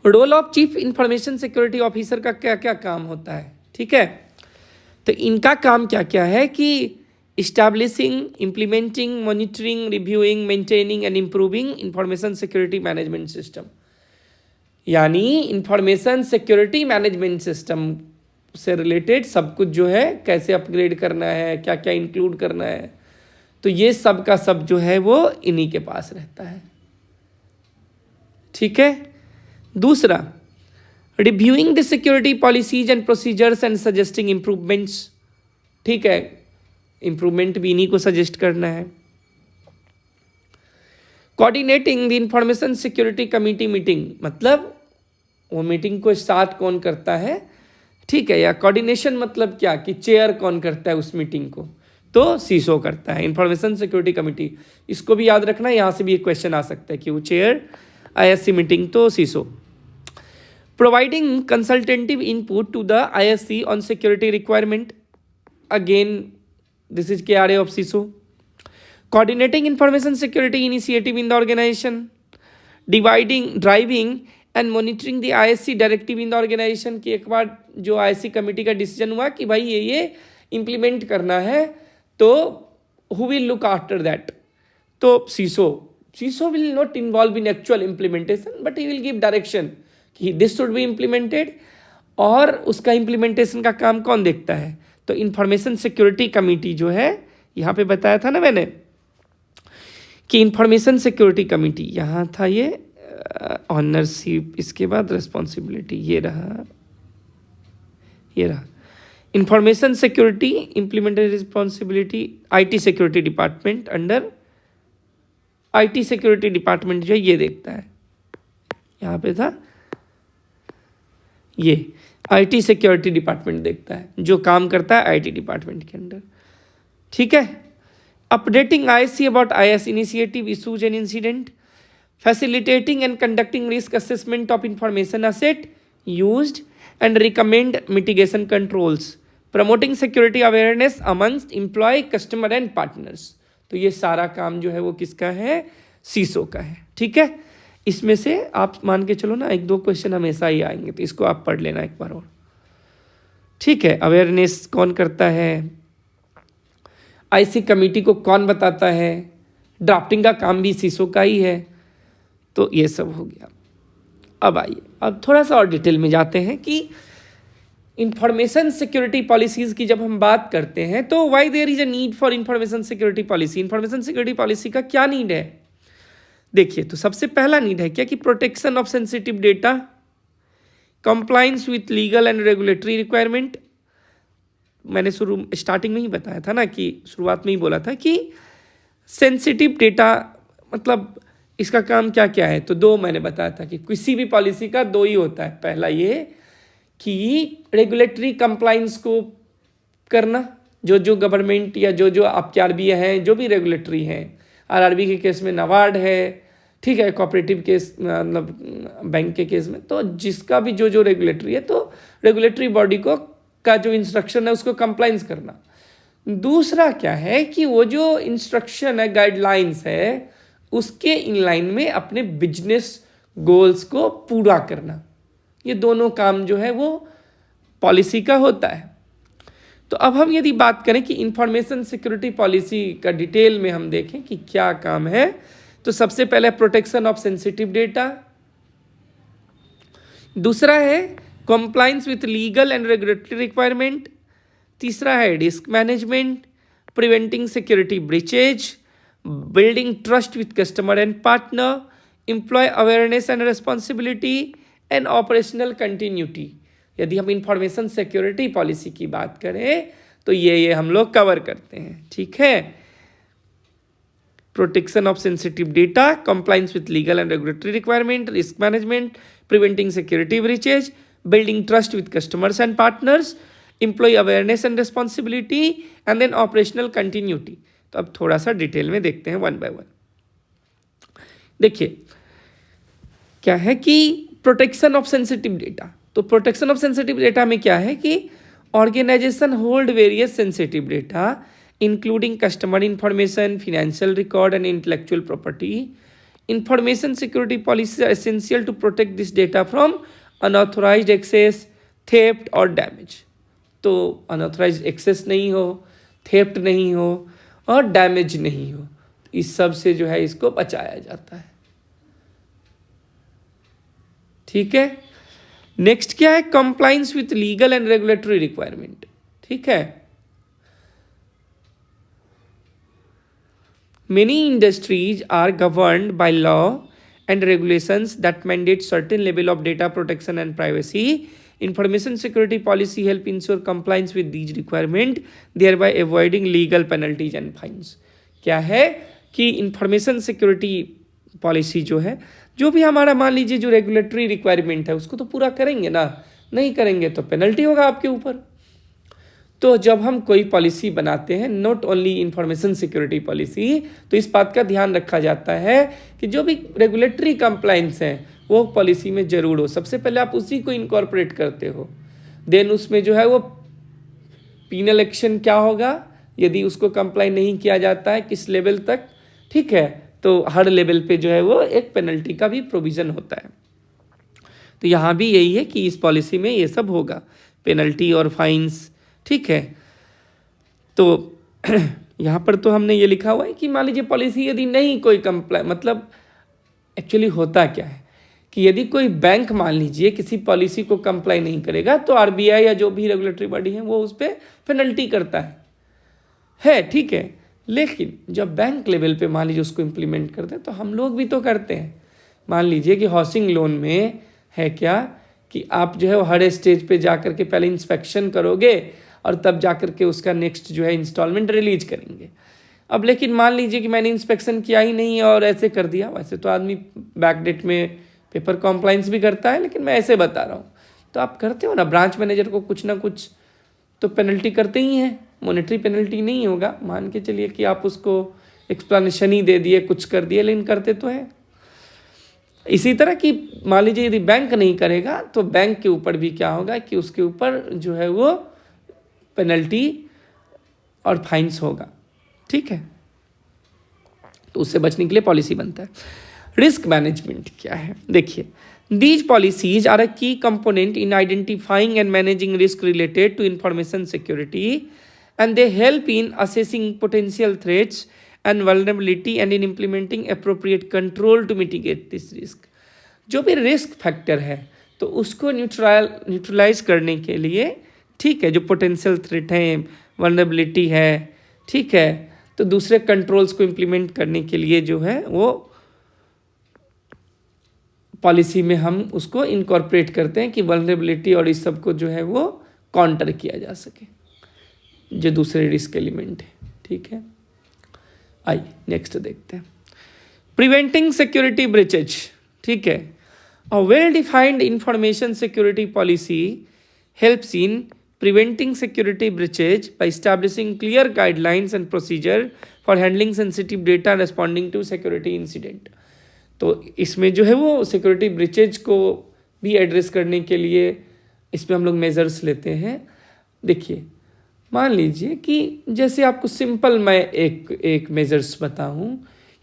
role of chief information security officer का क्या क्या काम होता है, ठीक है। तो इनका काम क्या क्या है कि establishing, implementing, monitoring, reviewing, maintaining and improving information security management system, यानी इंफॉर्मेशन सिक्योरिटी मैनेजमेंट सिस्टम से रिलेटेड सब कुछ जो है कैसे अपग्रेड करना है, क्या क्या इंक्लूड करना है, तो ये सब का सब जो है वो इन्हीं के पास रहता है, ठीक है। दूसरा, reviewing the security policies and procedures and suggesting improvements, ठीक है, इम्प्रूवमेंट भी इन्हीं को सजेस्ट करना है। Coordinating the information security committee meeting, मतलब वो मीटिंग को साथ कौन करता है, ठीक है, या कोऑर्डिनेशन मतलब क्या कि चेयर कौन करता है उस मीटिंग को, तो सीसो करता है, इंफॉर्मेशन सिक्योरिटी कमिटी। इसको भी याद रखना, यहाँ से भी एक क्वेश्चन आ सकता है कि वो चेयर आईएससी मीटिंग तो CISO. Providing consultative input to the ISC on security requirement, again this is KRA of CISO. Coordinating information security initiative in the organisation, driving and monitoring the ISC directive in the organisation, कि एक बार जो आईएससी कमेटी का डिसीजन हुआ कि भाई ये इम्प्लीमेंट करना है, तो who will look after that, तो CISO will not involve in actual implementation but he will give direction कि दिस शुड बी इम्प्लीमेंटेड, और उसका इम्प्लीमेंटेशन का काम कौन देखता है, तो इंफॉर्मेशन सिक्योरिटी कमेटी जो है, यहाँ पे बताया था ना मैंने कि इंफॉर्मेशन सिक्योरिटी कमेटी, यहाँ था ये ऑनरशिप, इसके बाद रिस्पॉन्सिबिलिटी, ये रहा information security implemented responsibility IT security department, under IT security department जो है ये देखता है, यहाँ पे था ये आईटी सिक्योरिटी डिपार्टमेंट देखता है, जो काम करता है आईटी डिपार्टमेंट के अंडर, ठीक है। Updating ISC about IS initiative, issues and incident, facilitating and conducting risk assessment of information asset used and recommend mitigation controls, promoting security awareness amongst employee, customer and partners, तो ये सारा काम जो है वो किसका है, सीसो का है, ठीक है। इसमें से आप मान के चलो ना 1-2 क्वेश्चन हमेशा ही आएंगे, तो इसको आप पढ़ लेना एक बार और, ठीक है। अवेयरनेस कौन करता है, आईसी कमेटी को कौन बताता है, ड्राफ्टिंग का काम भी सीसो का ही है, तो ये सब हो गया। अब आइए, अब थोड़ा सा और डिटेल में जाते हैं कि इंफॉर्मेशन सिक्योरिटी पॉलिसीज की जब हम बात करते हैं तो why there is a need for information security policy, information security policy का क्या नीड है। देखिए, तो सबसे पहला नीड है क्या कि protection of sensitive data, compliance with legal and regulatory requirement. मैंने स्टार्टिंग में ही बताया था ना, कि शुरुआत में ही बोला था कि सेंसिटिव डेटा मतलब इसका काम क्या क्या है, तो 2 मैंने बताया था कि किसी भी पॉलिसी का 2 ही होता है। पहला ये कि रेगुलेटरी कंप्लायंस को करना, जो गवर्नमेंट या जो आपके आरबीआई हैं, जो भी रेगुलेटरी हैं, आरआरबी के केस में नाबार्ड है, ठीक है, कोऑपरेटिव केस मतलब बैंक के केस में, तो जिसका भी जो रेगुलेटरी है, तो रेगुलेटरी बॉडी को का जो इंस्ट्रक्शन है उसको कंप्लायंस करना। दूसरा क्या है कि वो जो इंस्ट्रक्शन है, गाइडलाइंस है, उसके इनलाइन में अपने बिजनेस गोल्स को पूरा करना। ये दोनों काम जो है वो पॉलिसी का होता है। तो अब हम यदि बात करें कि इंफॉर्मेशन सिक्योरिटी पॉलिसी का डिटेल में हम देखें कि क्या काम है, तो सबसे पहले प्रोटेक्शन ऑफ सेंसिटिव डेटा, दूसरा है compliance with legal and regulatory requirement, तीसरा है risk management, preventing security breaches, building trust with customer and partner, employee awareness and responsibility and operational continuity। यदि हम इंफॉर्मेशन सिक्योरिटी पॉलिसी की बात करें तो ये हम लोग कवर करते हैं, ठीक है। Protection of sensitive data, compliance with legal and regulatory requirement, risk management, preventing security breaches, building trust with customers and partners, employ awareness and responsibility and then operational continuity. तो अब थोड़ा सा डिटेल में देखते हैं 1 by 1। देखिए क्या है कि प्रोटेक्शन ऑफ सेंसिटिव डेटा, तो प्रोटेक्शन ऑफ सेंसिटिव डेटा में क्या है कि organisation hold various sensitive data including customer information, financial record and intellectual property information security policy are essential to protect this data from unauthorised access, theft और डैमेज। तो अनऑथोराइज्ड एक्सेस नहीं हो, थेफ्ट नहीं हो और डैमेज नहीं हो, इस सब से जो है इसको बचाया जाता है। ठीक है, नेक्स्ट क्या है, compliance with legal and regulatory requirement. ठीक है, many industries are governed by law and regulations that mandate certain level of data protection and privacy. Information security policy help ensure compliance with these requirements, thereby avoiding legal penalties and fines. क्या है कि इंफॉर्मेशन सिक्योरिटी पॉलिसी जो है, जो भी हमारा मान लीजिए जो रेगुलेटरी रिक्वायरमेंट है उसको तो पूरा करेंगे ना, नहीं करेंगे तो पेनल्टी होगा आपके ऊपर। तो जब हम कोई पॉलिसी बनाते हैं, not only information security policy, तो इस बात का ध्यान रखा जाता है कि जो भी रेगुलेटरी कंप्लायंस है वो पॉलिसी में जरूर हो। सबसे पहले आप उसी को इनकॉर्पोरेट करते हो, देन उसमें जो है वो पीनल एक्शन क्या होगा यदि उसको कंप्लाई नहीं किया जाता है, किस लेवल तक। ठीक है, तो हर लेवल पे जो है वो एक पेनल्टी का भी प्रोविज़न होता है। तो यहाँ भी यही है कि इस पॉलिसी में ये सब होगा, पेनल्टी और फाइन्स। ठीक है, तो यहाँ पर तो हमने ये लिखा हुआ है कि मान लीजिए पॉलिसी यदि नहीं कोई कंप्लाई, मतलब एक्चुअली होता क्या है कि यदि कोई बैंक मान लीजिए किसी पॉलिसी को कंप्लाई नहीं करेगा तो आरबीआई या जो भी रेगुलेटरी बॉडी है वो उस पर पेनल्टी करता है। ठीक है, लेकिन जब बैंक लेवल पे मान लीजिए उसको इम्प्लीमेंट करते हैं तो हम लोग भी तो करते हैं। मान लीजिए कि हाउसिंग लोन में है क्या कि आप जो है वो हर स्टेज पे जा कर के पहले इंस्पेक्शन करोगे और तब जा कर के उसका नेक्स्ट जो है इंस्टॉलमेंट रिलीज करेंगे। अब लेकिन मान लीजिए कि मैंने इंस्पेक्शन किया ही नहीं और ऐसे कर दिया, वैसे तो आदमी बैकडेट में पेपर कॉम्प्लाइंस भी करता है, लेकिन मैं ऐसे बता रहा हूँ। तो आप करते हो ना, ब्रांच मैनेजर को कुछ ना कुछ तो पेनल्टी करते ही हैं। मॉनेटरी पेनल्टी नहीं होगा, मान के चलिए कि आप उसको एक्सप्लेनेशन ही दे दिए, कुछ कर दिए, लेकिन करते तो हैं। इसी तरह कि मान लीजिए यदि बैंक नहीं करेगा तो बैंक के ऊपर भी क्या होगा कि उसके ऊपर जो है वो पेनल्टी और फाइन्स होगा। ठीक है, तो उससे बचने के लिए पॉलिसी बनता है। रिस्क मैनेजमेंट क्या है, देखिए, these policies are a key component in identifying and managing risk related to information security and they help in assessing potential threats and vulnerability and in implementing appropriate control to mitigate this risk। जो भी रिस्क फैक्टर है तो उसको न्यूट्रलाइज करने के लिए, ठीक है, जो पोटेंशियल थ्रेट है, वल्नरेबिलिटी है, ठीक है, तो दूसरे कंट्रोल्स को इम्प्लीमेंट करने के लिए जो है वो पॉलिसी में हम उसको इनकॉर्पोरेट करते हैं कि वल्नरेबिलिटी और इस सब को जो है वो काउंटर किया जा सके, जो दूसरे रिस्क एलिमेंट है। ठीक है, आइए नेक्स्ट देखते हैं, प्रिवेंटिंग सिक्योरिटी ब्रीचेज। ठीक है, a well defined information security policy helps in preventing security breaches by establishing clear guidelines and procedure for handling sensitive data and responding to security incident. तो इसमें जो है वो सिक्योरिटी ब्रीचेज को भी एड्रेस करने के लिए इसमें हम लोग मेजर्स लेते हैं। देखिए, मान लीजिए कि जैसे आपको सिंपल मैं एक मेजर्स बताऊं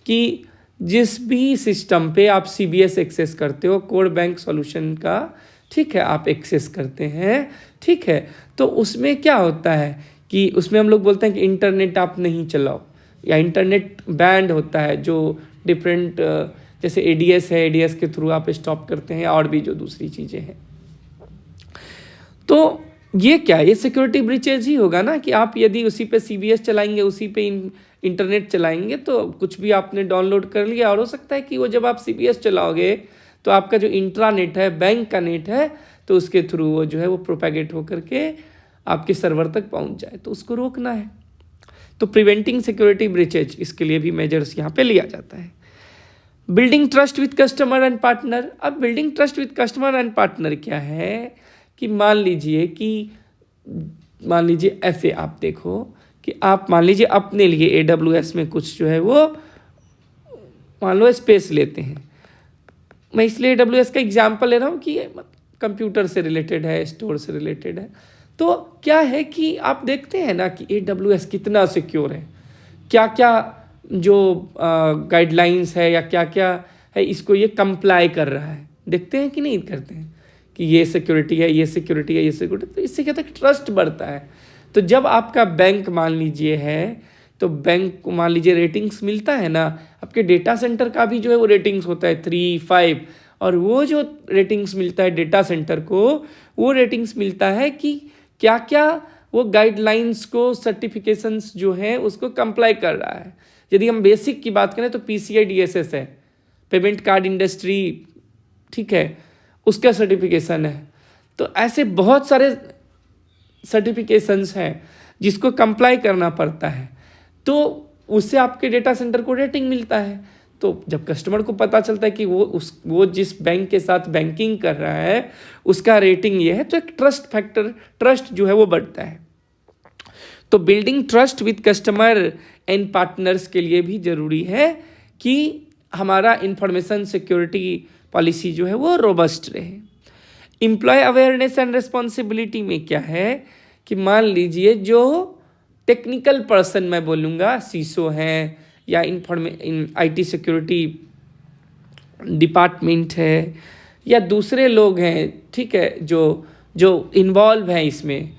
कि जिस भी सिस्टम पे आप CBS एक्सेस करते हो, कोर बैंक सॉल्यूशन का, ठीक है, आप एक्सेस करते हैं, ठीक है, तो उसमें क्या होता है कि उसमें हम लोग बोलते हैं कि इंटरनेट आप नहीं चलाओ या इंटरनेट बैंड होता है, जो डिफरेंट जैसे ADS है, ADS के थ्रू आप स्टॉप करते हैं और भी जो दूसरी चीज़ें हैं। तो ये क्या है, ये सिक्योरिटी ब्रीचेज ही होगा ना कि आप यदि उसी पे CBS चलाएंगे, उसी पे इंटरनेट चलाएंगे तो कुछ भी आपने डाउनलोड कर लिया और हो सकता है कि वो जब आप CBS चलाओगे तो आपका जो इंट्रानेट है, बैंक का नेट है, तो उसके थ्रू वो जो है वो प्रोपेगेट होकर के आपके सर्वर तक पहुंच जाए, तो उसको रोकना है। तो प्रिवेंटिंग सिक्योरिटी ब्रीचेज, इसके लिए भी मेजर्स यहाँ पे लिया जाता है। Building trust with customer and partner. अब building trust with customer and partner क्या है कि मान लीजिए ऐसे आप देखो कि आप मान लीजिए अपने लिए AWS में कुछ जो है वो मान लो स्पेस लेते हैं। मैं इसलिए AWS का एग्जांपल ले रहा हूँ कि कंप्यूटर से रिलेटेड है, स्टोर से रिलेटेड है। तो क्या है कि आप देखते हैं ना कि AWS कितना सिक्योर है, क्या क्या जो गाइडलाइंस है या क्या क्या है इसको ये कंप्लाई कर रहा है। देखते हैं कि नहीं करते हैं कि ये सिक्योरिटी है, ये सिक्योरिटी है, ये सिक्योरिटी, तो इससे क्या होता है कि ट्रस्ट बढ़ता है। तो जब आपका बैंक मान लीजिए है, तो बैंक को मान लीजिए रेटिंग्स मिलता है ना, आपके डेटा सेंटर का भी जो है वो रेटिंग्स होता है 3, 5, और वो जो रेटिंग्स मिलता है डेटा सेंटर को, वो रेटिंग्स मिलता है कि क्या क्या वो गाइडलाइंस को, सर्टिफिकेशंस जो है उसको कंप्लाई कर रहा है। यदि हम बेसिक की बात करें तो PCI DSS है, पेमेंट कार्ड इंडस्ट्री, ठीक है, उसका सर्टिफिकेशन है। तो ऐसे बहुत सारे सर्टिफिकेशंस हैं जिसको कंप्लाई करना पड़ता है, तो उससे आपके डेटा सेंटर को रेटिंग मिलता है। तो जब कस्टमर को पता चलता है कि वो जिस बैंक के साथ बैंकिंग कर रहा है उसका रेटिंग ये है, तो एक ट्रस्ट फैक्टर, ट्रस्ट जो है वो बढ़ता है। तो building trust with customer and partners के लिए भी ज़रूरी है कि हमारा इंफॉर्मेशन सिक्योरिटी पॉलिसी जो है वो रोबस्ट रहे। एम्प्लॉय अवेयरनेस एंड रिस्पॉन्सिबिलिटी में क्या है कि मान लीजिए जो टेक्निकल पर्सन, मैं बोलूँगा सीसो हैं या IT सिक्योरिटी डिपार्टमेंट है या दूसरे लोग हैं, ठीक है, जो इन्वॉल्व हैं इसमें,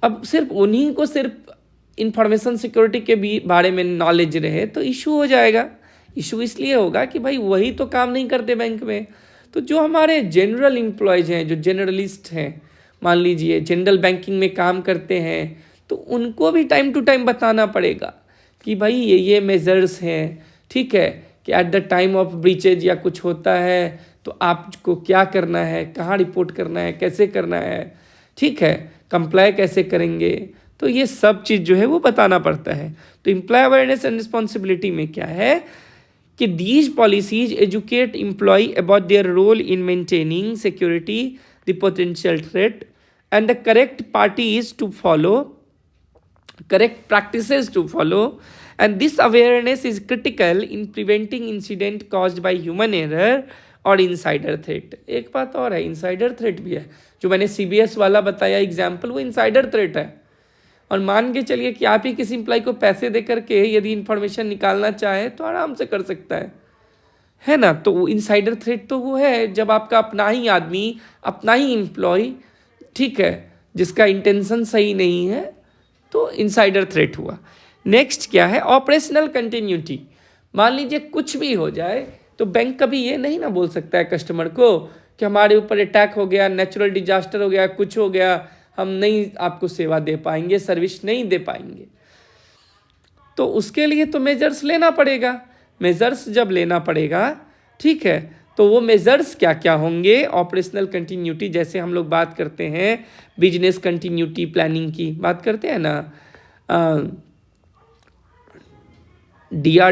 अब सिर्फ उन्हीं को सिर्फ इंफॉर्मेशन सिक्योरिटी के भी बारे में नॉलेज रहे तो इशू हो जाएगा। इशू इसलिए होगा कि भाई वही तो काम नहीं करते बैंक में, तो जो हमारे जनरल एम्प्लॉयज़ हैं, जो जनरलिस्ट हैं, मान लीजिए जनरल बैंकिंग में काम करते हैं, तो उनको भी टाइम टू टाइम बताना पड़ेगा कि भाई ये मेजर्स हैं, ठीक है, कि eight the time of breaches या कुछ होता है तो आपको क्या करना है, कहाँ रिपोर्ट करना है, कैसे करना है, ठीक है, कंप्लाई कैसे करेंगे, तो ये सब चीज़ जो है वो बताना पड़ता है। तो एम्प्लॉय अवेयरनेस एंड रिस्पॉन्सिबिलिटी में क्या है कि these policies educate employ about their role in maintaining security, the potential threat and the correct parties to follow, correct practices to follow, and this awareness is critical in preventing incident caused by human error और insider threat। एक बात और है, insider threat भी है, जो मैंने CBS वाला बताया एग्जाम्पल, वो insider threat है। और मान के चलिए कि आप ही किसी एम्प्लॉय को पैसे दे करके यदि इंफॉर्मेशन निकालना चाहे तो आराम से कर सकता है ना। तो इनसाइडर थ्रेट तो वो है जब आपका अपना ही आदमी, अपना ही एम्प्लॉय, ठीक है, जिसका इंटेंशन सही नहीं है, तो इनसाइडर थ्रेट हुआ। नेक्स्ट क्या है, ऑपरेशनल कंटिन्यूटी। मान लीजिए कुछ भी हो जाए तो बैंक कभी ये नहीं ना बोल सकता है कस्टमर को कि हमारे ऊपर अटैक हो गया, नेचुरल डिजास्टर हो गया, कुछ हो गया, हम नहीं आपको सेवा दे पाएंगे, सर्विस नहीं दे पाएंगे। तो उसके लिए तो मेजर्स लेना पड़ेगा। मेजर्स जब लेना पड़ेगा, ठीक है, तो वो मेजर्स क्या क्या होंगे, ऑपरेशनल कंटिन्यूटी, जैसे हम लोग बात करते हैं बिजनेस कंटिन्यूटी प्लानिंग की बात करते हैं ना,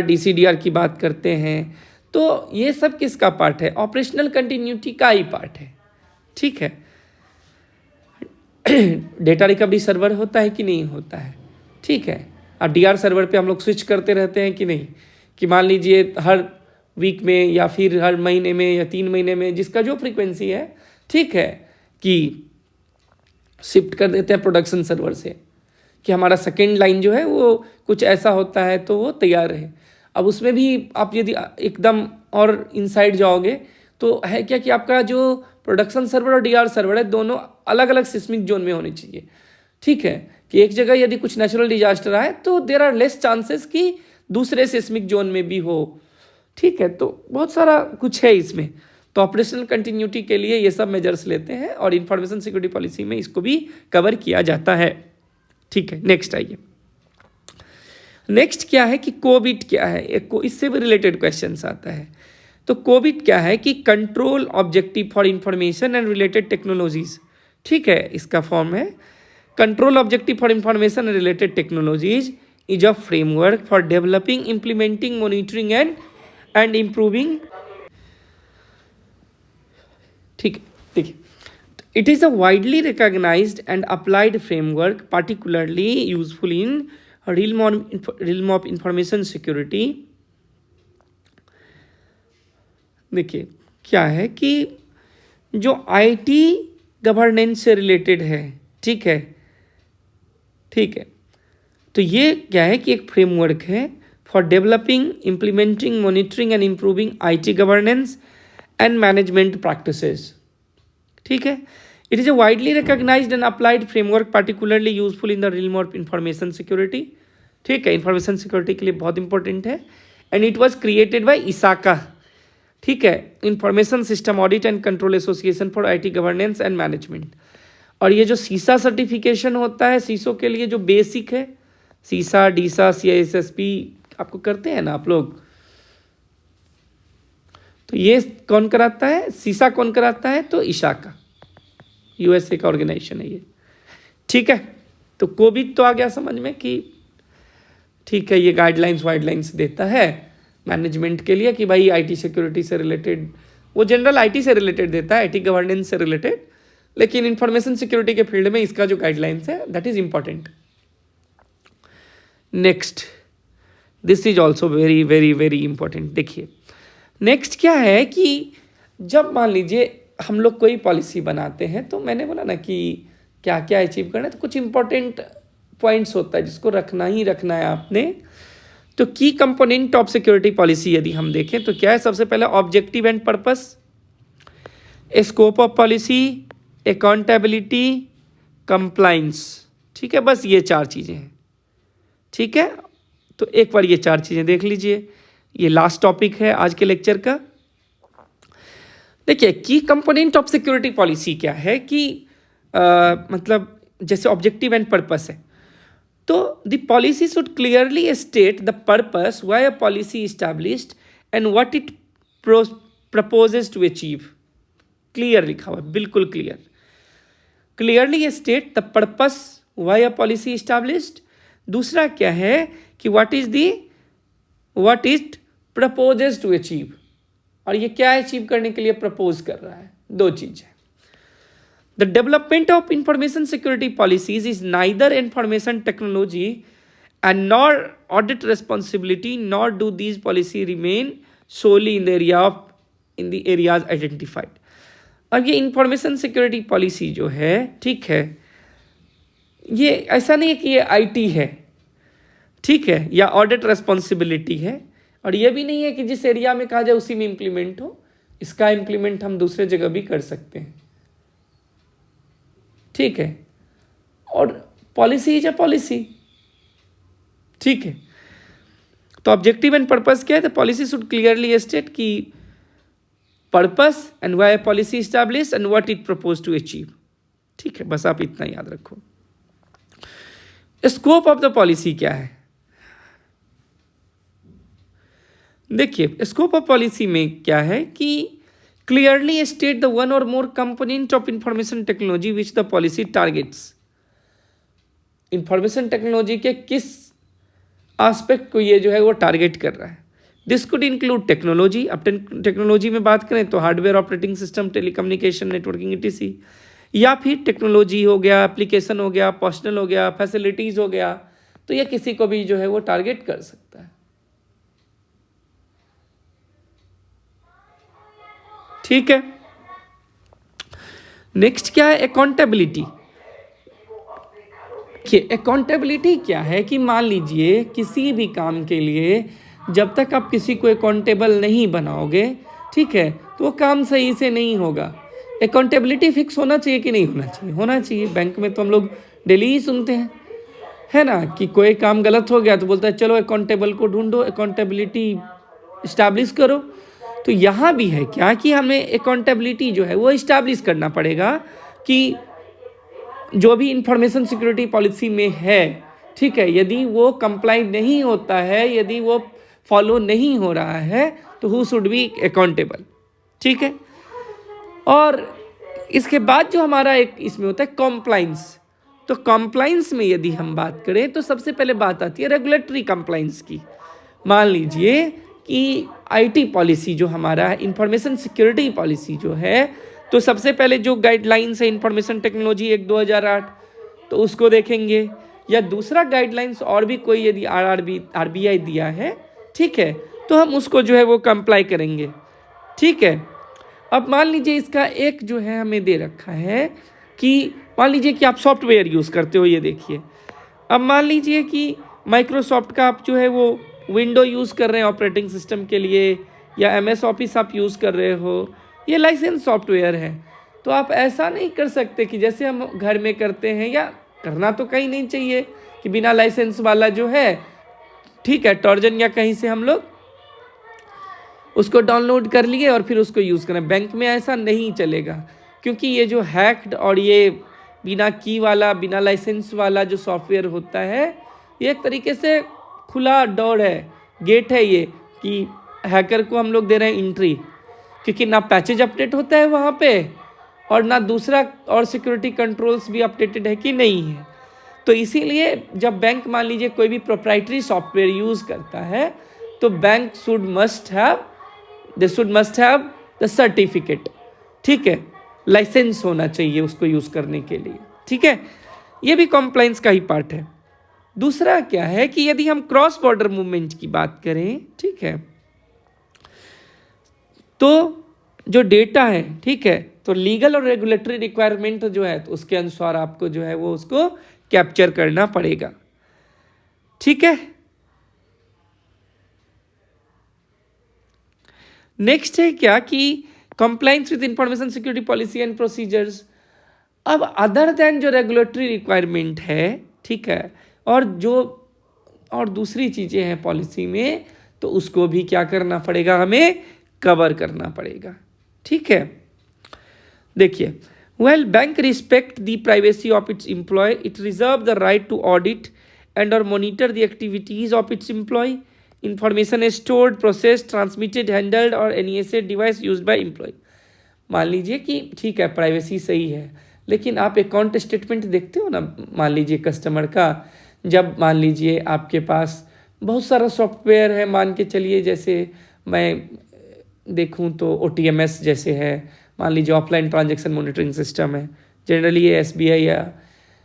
DCDR की बात करते हैं, तो ये सब किसका पार्ट है, ऑपरेशनल कंटिन्यूटी का ही पार्ट है, ठीक है। डेटा रिकवरी सर्वर होता है कि नहीं होता है, ठीक है। अब DR सर्वर पे हम लोग स्विच करते रहते हैं कि नहीं, कि मान लीजिए हर वीक में या फिर हर महीने में या 3 महीने में, जिसका जो फ्रीक्वेंसी है, ठीक है, कि शिफ्ट कर देते हैं प्रोडक्शन सर्वर से, कि हमारा सेकेंड लाइन जो है वो कुछ ऐसा होता है तो वो तैयार है। अब उसमें भी आप यदि एकदम और इनसाइड जाओगे तो है क्या कि आपका जो प्रोडक्शन सर्वर और DR सर्वर है दोनों अलग अलग सिस्मिक जोन में होने चाहिए, ठीक है, कि एक जगह यदि कुछ नेचुरल डिजास्टर आए तो देयर आर लेस चांसेस कि दूसरे सिस्मिक जोन में भी हो, ठीक है। तो बहुत सारा कुछ है इसमें। तो ऑपरेशनल कंटिन्यूटी के लिए ये सब मेजर्स लेते हैं और इंफॉर्मेशन सिक्योरिटी पॉलिसी में इसको भी कवर किया जाता है, ठीक है। नेक्स्ट आइए, नेक्स्ट क्या है कि कोविड क्या है, एक इससे भी रिलेटेड क्वेश्चंस आता है। तो कोविड क्या है कि control objective for information and related technologies, ठीक है, इसका फॉर्म है control objective for information and related technologies is a framework for developing, implementing, monitoring and improving, ठीक है। It is a widely recognized and applied framework particularly useful in realm of information security। देखिए क्या है कि जो IT गवर्नेंस से रिलेटेड है, ठीक है, तो ये क्या है कि एक फ्रेमवर्क है for developing, implementing, monitoring and improving IT governance and management practices. ठीक है, it is a widely recognized and applied framework particularly useful in the realm of information security. ठीक है, इंफॉर्मेशन सिक्योरिटी के लिए बहुत इंपॉर्टेंट है and it was created by ISACA. ठीक है, information system audit and control association for IT governance and management. और ये जो सीसा सर्टिफिकेशन होता है सीसो के लिए जो बेसिक है, सीसा डीसा CISSP आपको करते हैं ना आप लोग, तो ये कौन कराता है, सीसा कौन कराता है, तो इशाका, USA का ऑर्गेनाइजेशन है ये. ठीक है, तो कोविड तो आ गया समझ में कि ठीक है ये गाइडलाइंस देता है मैनेजमेंट के लिए कि भाई IT सिक्योरिटी से रिलेटेड, वो जनरल IT से रिलेटेड देता है, IT गवर्नेंस से रिलेटेड, लेकिन इंफॉर्मेशन सिक्योरिटी के फील्ड में इसका जो गाइडलाइंस है that is important. Next, this is also very very very important. देखिए नेक्स्ट क्या है कि जब मान लीजिए हम लोग कोई पॉलिसी बनाते हैं तो मैंने बोला ना कि क्या क्या अचीव करना है, तो कुछ इंपॉर्टेंट पॉइंट्स होता है जिसको रखना ही रखना है आपने. तो की कंपोनेंट ऑफ सिक्योरिटी पॉलिसी यदि हम देखें तो क्या है, सबसे पहले objective and purpose, scope of policy, accountability, compliance. ठीक है, बस ये 4 चीज़ें हैं. ठीक है, तो एक बार ये 4 चीज़ें देख लीजिए. ये लास्ट टॉपिक है आज के लेक्चर का. देखिए की कंपोनेंट ऑफ सिक्योरिटी पॉलिसी क्या है कि मतलब जैसे ऑब्जेक्टिव एंड पर्पस है, तो the policy should clearly state the purpose why a policy established and what it proposes to achieve. Clear लिखा हुआ है, बिल्कुल clear. Clearly state the purpose why a policy established. दूसरा क्या है कि what it proposes to achieve, और ये क्या अचीव करने के लिए प्रपोज कर रहा है. 2 चीज है. The development of information security policies is neither information technology and nor audit responsibility, nor do these policy remain solely in the areas identified. अब ये इंफॉर्मेशन सिक्योरिटी पॉलिसी जो है, ठीक है, ये ऐसा नहीं है कि ये IT है, ठीक है, या ऑडिट रेस्पॉन्सिबिलिटी है, और ये भी नहीं है कि जिस एरिया में कहा जाए उसी में इम्प्लीमेंट हो. इसका इम्प्लीमेंट हम दूसरे जगह भी कर सकते हैं. ठीक है, और पॉलिसी इज अ पॉलिसी. ठीक है, तो ऑब्जेक्टिव एंड पर्पस क्या है, तो पॉलिसी शुड क्लियरली स्टेट कि purpose and why policy establish and what it propose to achieve. ठीक है, बस आप इतना याद रखो. स्कोप ऑफ द पॉलिसी क्या है, देखिए स्कोप ऑफ पॉलिसी में क्या है कि clearly state the one or more component of information technology which the policy targets. Information technology के किस एस्पेक्ट को ये जो है वो टारगेट कर रहा है. This could include technology. अब टेक्नोलॉजी में बात करें तो hardware, operating system, telecommunication, networking etc, या फिर टेक्नोलॉजी हो गया, एप्लीकेशन हो गया, पर्सनल हो गया, फैसिलिटीज हो गया. तो ये किसी को भी जो है वो टारगेट कर सकता है. ठीक है, नेक्स्ट क्या है, अकाउंटेबिलिटी. अकाउंटेबिलिटी क्या है कि मान लीजिए किसी भी काम के लिए जब तक आप किसी को अकाउंटेबल नहीं बनाओगे, ठीक है, तो वो काम सही से नहीं होगा. अकाउंटेबिलिटी फिक्स होना चाहिए कि नहीं होना चाहिए, होना चाहिए. बैंक में तो हम लोग डेली ही सुनते हैं, है ना, कि कोई काम गलत हो गया तो बोलता है चलो अकाउंटेबल को ढूंढो, अकाउंटेबिलिटी इस्टेब्लिश करो. तो यहाँ भी है क्या कि हमें अकाउंटेबिलिटी जो है वो इस्टेब्लिश करना पड़ेगा कि जो भी इंफॉर्मेशन सिक्योरिटी पॉलिसी में है, ठीक है, यदि वो कंप्लाई नहीं होता है, यदि वो फॉलो नहीं हो रहा है, तो हु शुड बी अकाउंटेबल. ठीक है, और इसके बाद जो हमारा एक इसमें होता है कॉम्प्लाइंस. तो कॉम्प्लाइंस में यदि हम बात करें तो सबसे पहले बात आती है रेगुलेटरी कॉम्प्लाइंस की. मान लीजिए कि IT पॉलिसी जो हमारा है, इंफॉर्मेशन सिक्योरिटी पॉलिसी जो है, तो सबसे पहले जो गाइडलाइंस है इंफॉर्मेशन टेक्नोलॉजी एक्ट 2008, तो उसको देखेंगे. या दूसरा गाइडलाइंस और भी कोई यदि RBI दिया है, ठीक है, तो हम उसको जो है वो कंप्लाई करेंगे. ठीक है, अब मान लीजिए इसका एक जो है हमें दे रखा है कि मान लीजिए कि आप सॉफ्टवेयर यूज़ करते हो, ये देखिए. अब मान लीजिए कि माइक्रोसॉफ्ट का आप जो है वो विंडो यूज़ कर रहे हैं ऑपरेटिंग सिस्टम के लिए, या MS ऑफिस आप यूज़ कर रहे हो, ये लाइसेंस सॉफ्टवेयर है। तो आप ऐसा नहीं कर सकते कि जैसे हम घर में करते हैं, या करना तो कहीं नहीं चाहिए कि बिना लाइसेंस वाला जो है, ठीक है, टॉर्जन या कहीं से हम लोग उसको डाउनलोड कर लिए और फिर उसको यूज़ करें। बैंक में ऐसा नहीं चलेगा, क्योंकि ये जो हैक्ड और ये बिना की वाला, बिना लाइसेंस वाला जो सॉफ्टवेयर होता है, ये एक तरीके से खुला डोर है, गेट है ये, कि हैकर को हम लोग दे रहे हैं एंट्री, क्योंकि ना पैचेज अपडेट होता है वहाँ पे, और ना दूसरा और सिक्योरिटी कंट्रोल्स भी अपडेटेड है कि नहीं है। तो इसीलिए जब बैंक मान लीजिए कोई भी प्रोप्राइटरी सॉफ्टवेयर यूज़ करता है, तो bank should must have the certificate, ठीक है, लाइसेंस होना चाहिए उसको यूज़ करने के लिए, ठीक है। ये भी कॉम्प्लाइंस का ही पार्ट है। दूसरा क्या है कि यदि हम क्रॉस बॉर्डर मूवमेंट की बात करें, ठीक है, तो जो डेटा है, ठीक है, तो लीगल और रेगुलेटरी रिक्वायरमेंट जो है, तो उसके अनुसार आपको जो है वो उसको कैप्चर करना पड़ेगा, ठीक है। नेक्स्ट है क्या कि compliance with information security policy and procedures. अब अदर देन जो रेगुलेटरी रिक्वायरमेंट है, ठीक है, और दूसरी चीज़ें हैं पॉलिसी में, तो उसको भी क्या करना पड़ेगा, हमें कवर करना पड़ेगा, ठीक है। देखिए, well bank respect the privacy of its employ, it reserve the right to audit and or monitor the activities of its employ, information is stored, processed, transmitted, handled और any asset device used by employee। मान लीजिए कि ठीक है, प्राइवेसी सही है, लेकिन आप अकाउंट स्टेटमेंट देखते हो ना, मान लीजिए कस्टमर का, जब मान लीजिए आपके पास बहुत सारा सॉफ्टवेयर है, मान के चलिए जैसे मैं देखूं तो OTMS जैसे है, मान लीजिए ऑफलाइन ट्रांजैक्शन मॉनिटरिंग सिस्टम है, जनरली ये SBI या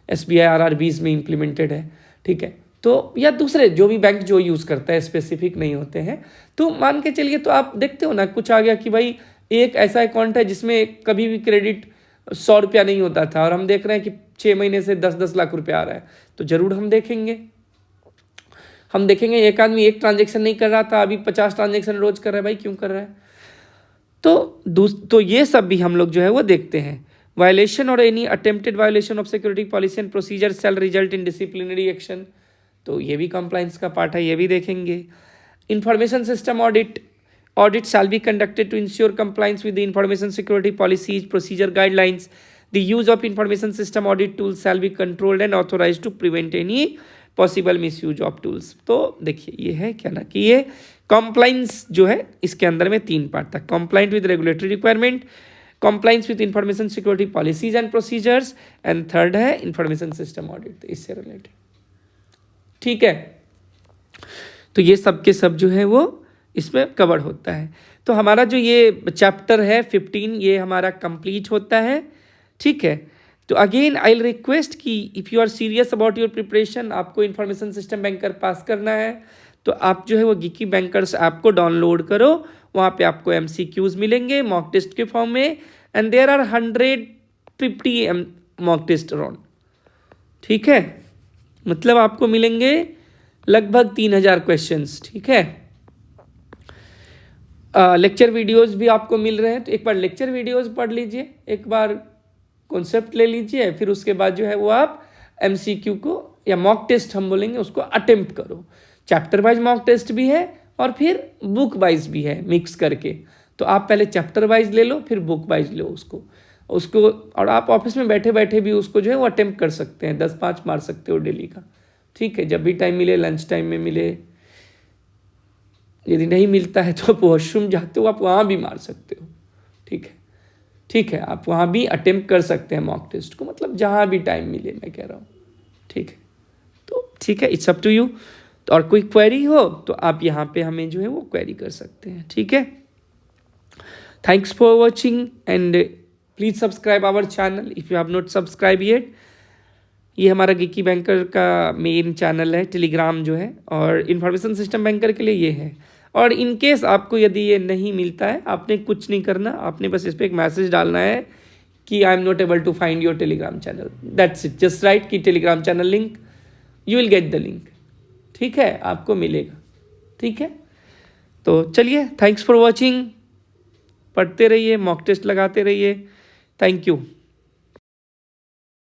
SBI RRBs में इम्प्लीमेंटेड है, ठीक है, तो या दूसरे जो भी बैंक जो यूज़ करता है, स्पेसिफिक नहीं होते हैं। तो मान के चलिए, तो आप देखते हो ना, कुछ आ गया कि भाई एक ऐसा अकाउंट है जिसमें कभी भी क्रेडिट 100 रुपया नहीं होता था, और हम देख रहे हैं कि 6 महीने से 10-10 लाख रुपया आ रहा है, तो ज़रूर हम देखेंगे एक आदमी एक ट्रांजेक्शन नहीं कर रहा था, अभी 50 ट्रांजेक्शन रोज कर रहा है, भाई क्यों कर रहा है। तो ये सब भी हम लोग जो है वो देखते हैं। वायलेशन और any attempted violation of security policy and procedure shall result in disciplinary action, तो ये भी कंप्लाइंस का पार्ट है, ये भी देखेंगे। Information system audit shall be conducted to ensure compliance with the information security policies, procedure, guidelines. The use of information system audit tools shall be controlled and authorised to prevent any possible misuse of tools. तो देखिए, ये है क्या ना कि ये कंप्लाइंस जो है, इसके अंदर में 3 पार्ट था। Compliant with regulatory requirement, compliance with information security policies and procedures, and third है इंफॉर्मेशन सिस्टम ऑडिट, इससे रिलेटेड, ठीक है। तो ये सब के सब जो है वो इसमें कवर होता है। तो हमारा जो ये चैप्टर है 15, ये हमारा कंप्लीट होता है, ठीक है। तो अगेन आई विल रिक्वेस्ट कि if you are serious about your preparation, आपको इंफॉर्मेशन सिस्टम बैंकर पास करना है, तो आप जो है वो गिकी बैंकर्स ऐप को डाउनलोड करो। वहाँ पे आपको MCQs मिलेंगे मॉक टेस्ट के फॉर्म में, and there are 150 mock test round, ठीक है। मतलब आपको मिलेंगे लगभग 3000 क्वेश्चंस, ठीक है। लेक्चर वीडियोस भी आपको मिल रहे हैं, तो एक बार लेक्चर वीडियोस पढ़ लीजिए, एक बार कॉन्सेप्ट ले लीजिए, फिर उसके बाद जो है वो आप MCQ को या मॉक टेस्ट हम बोलेंगे उसको अटेम्प्ट करो। चैप्टर वाइज मॉक टेस्ट भी है और फिर बुक वाइज भी है मिक्स करके, तो आप पहले चैप्टर वाइज ले लो, फिर बुक वाइज लो उसको, और आप ऑफिस में बैठे बैठे भी उसको जो है वो अटेम्प्ट कर सकते हैं, 10-5 मार सकते हो डेली का, ठीक है। जब भी टाइम मिले, लंच टाइम में मिले, यदि नहीं मिलता है तो आप वॉशरूम जाते हो, आप वहाँ भी मार सकते हो, ठीक है, ठीक है। आप वहाँ भी अटेम्प्ट कर सकते हैं मॉक टेस्ट को, मतलब जहाँ भी टाइम मिले, मैं कह रहा हूँ, ठीक है। तो ठीक है, इट्स अप टू यू। तो और कोई क्वेरी हो तो आप यहाँ पे हमें जो है वो क्वेरी कर सकते हैं, ठीक है। Thanks for watching and please subscribe our channel if you have not subscribe yet. ये हमारा गिकी बैंकर का मेन चैनल है, टेलीग्राम जो है, और इन्फॉर्मेशन सिस्टम बैंकर के लिए ये है। और इन केस आपको यदि ये नहीं मिलता है, आपने कुछ नहीं करना, आपने बस इस पर एक मैसेज डालना है कि I am not able to find your Telegram channel, that's it. Just write कि Telegram channel link, you will get the link, ठीक है, आपको मिलेगा, ठीक है, तो चलिए, थैंक्स फॉर वॉचिंग, पढ़ते रहिए, मॉक टेस्ट लगाते रहिए, थैंक यू।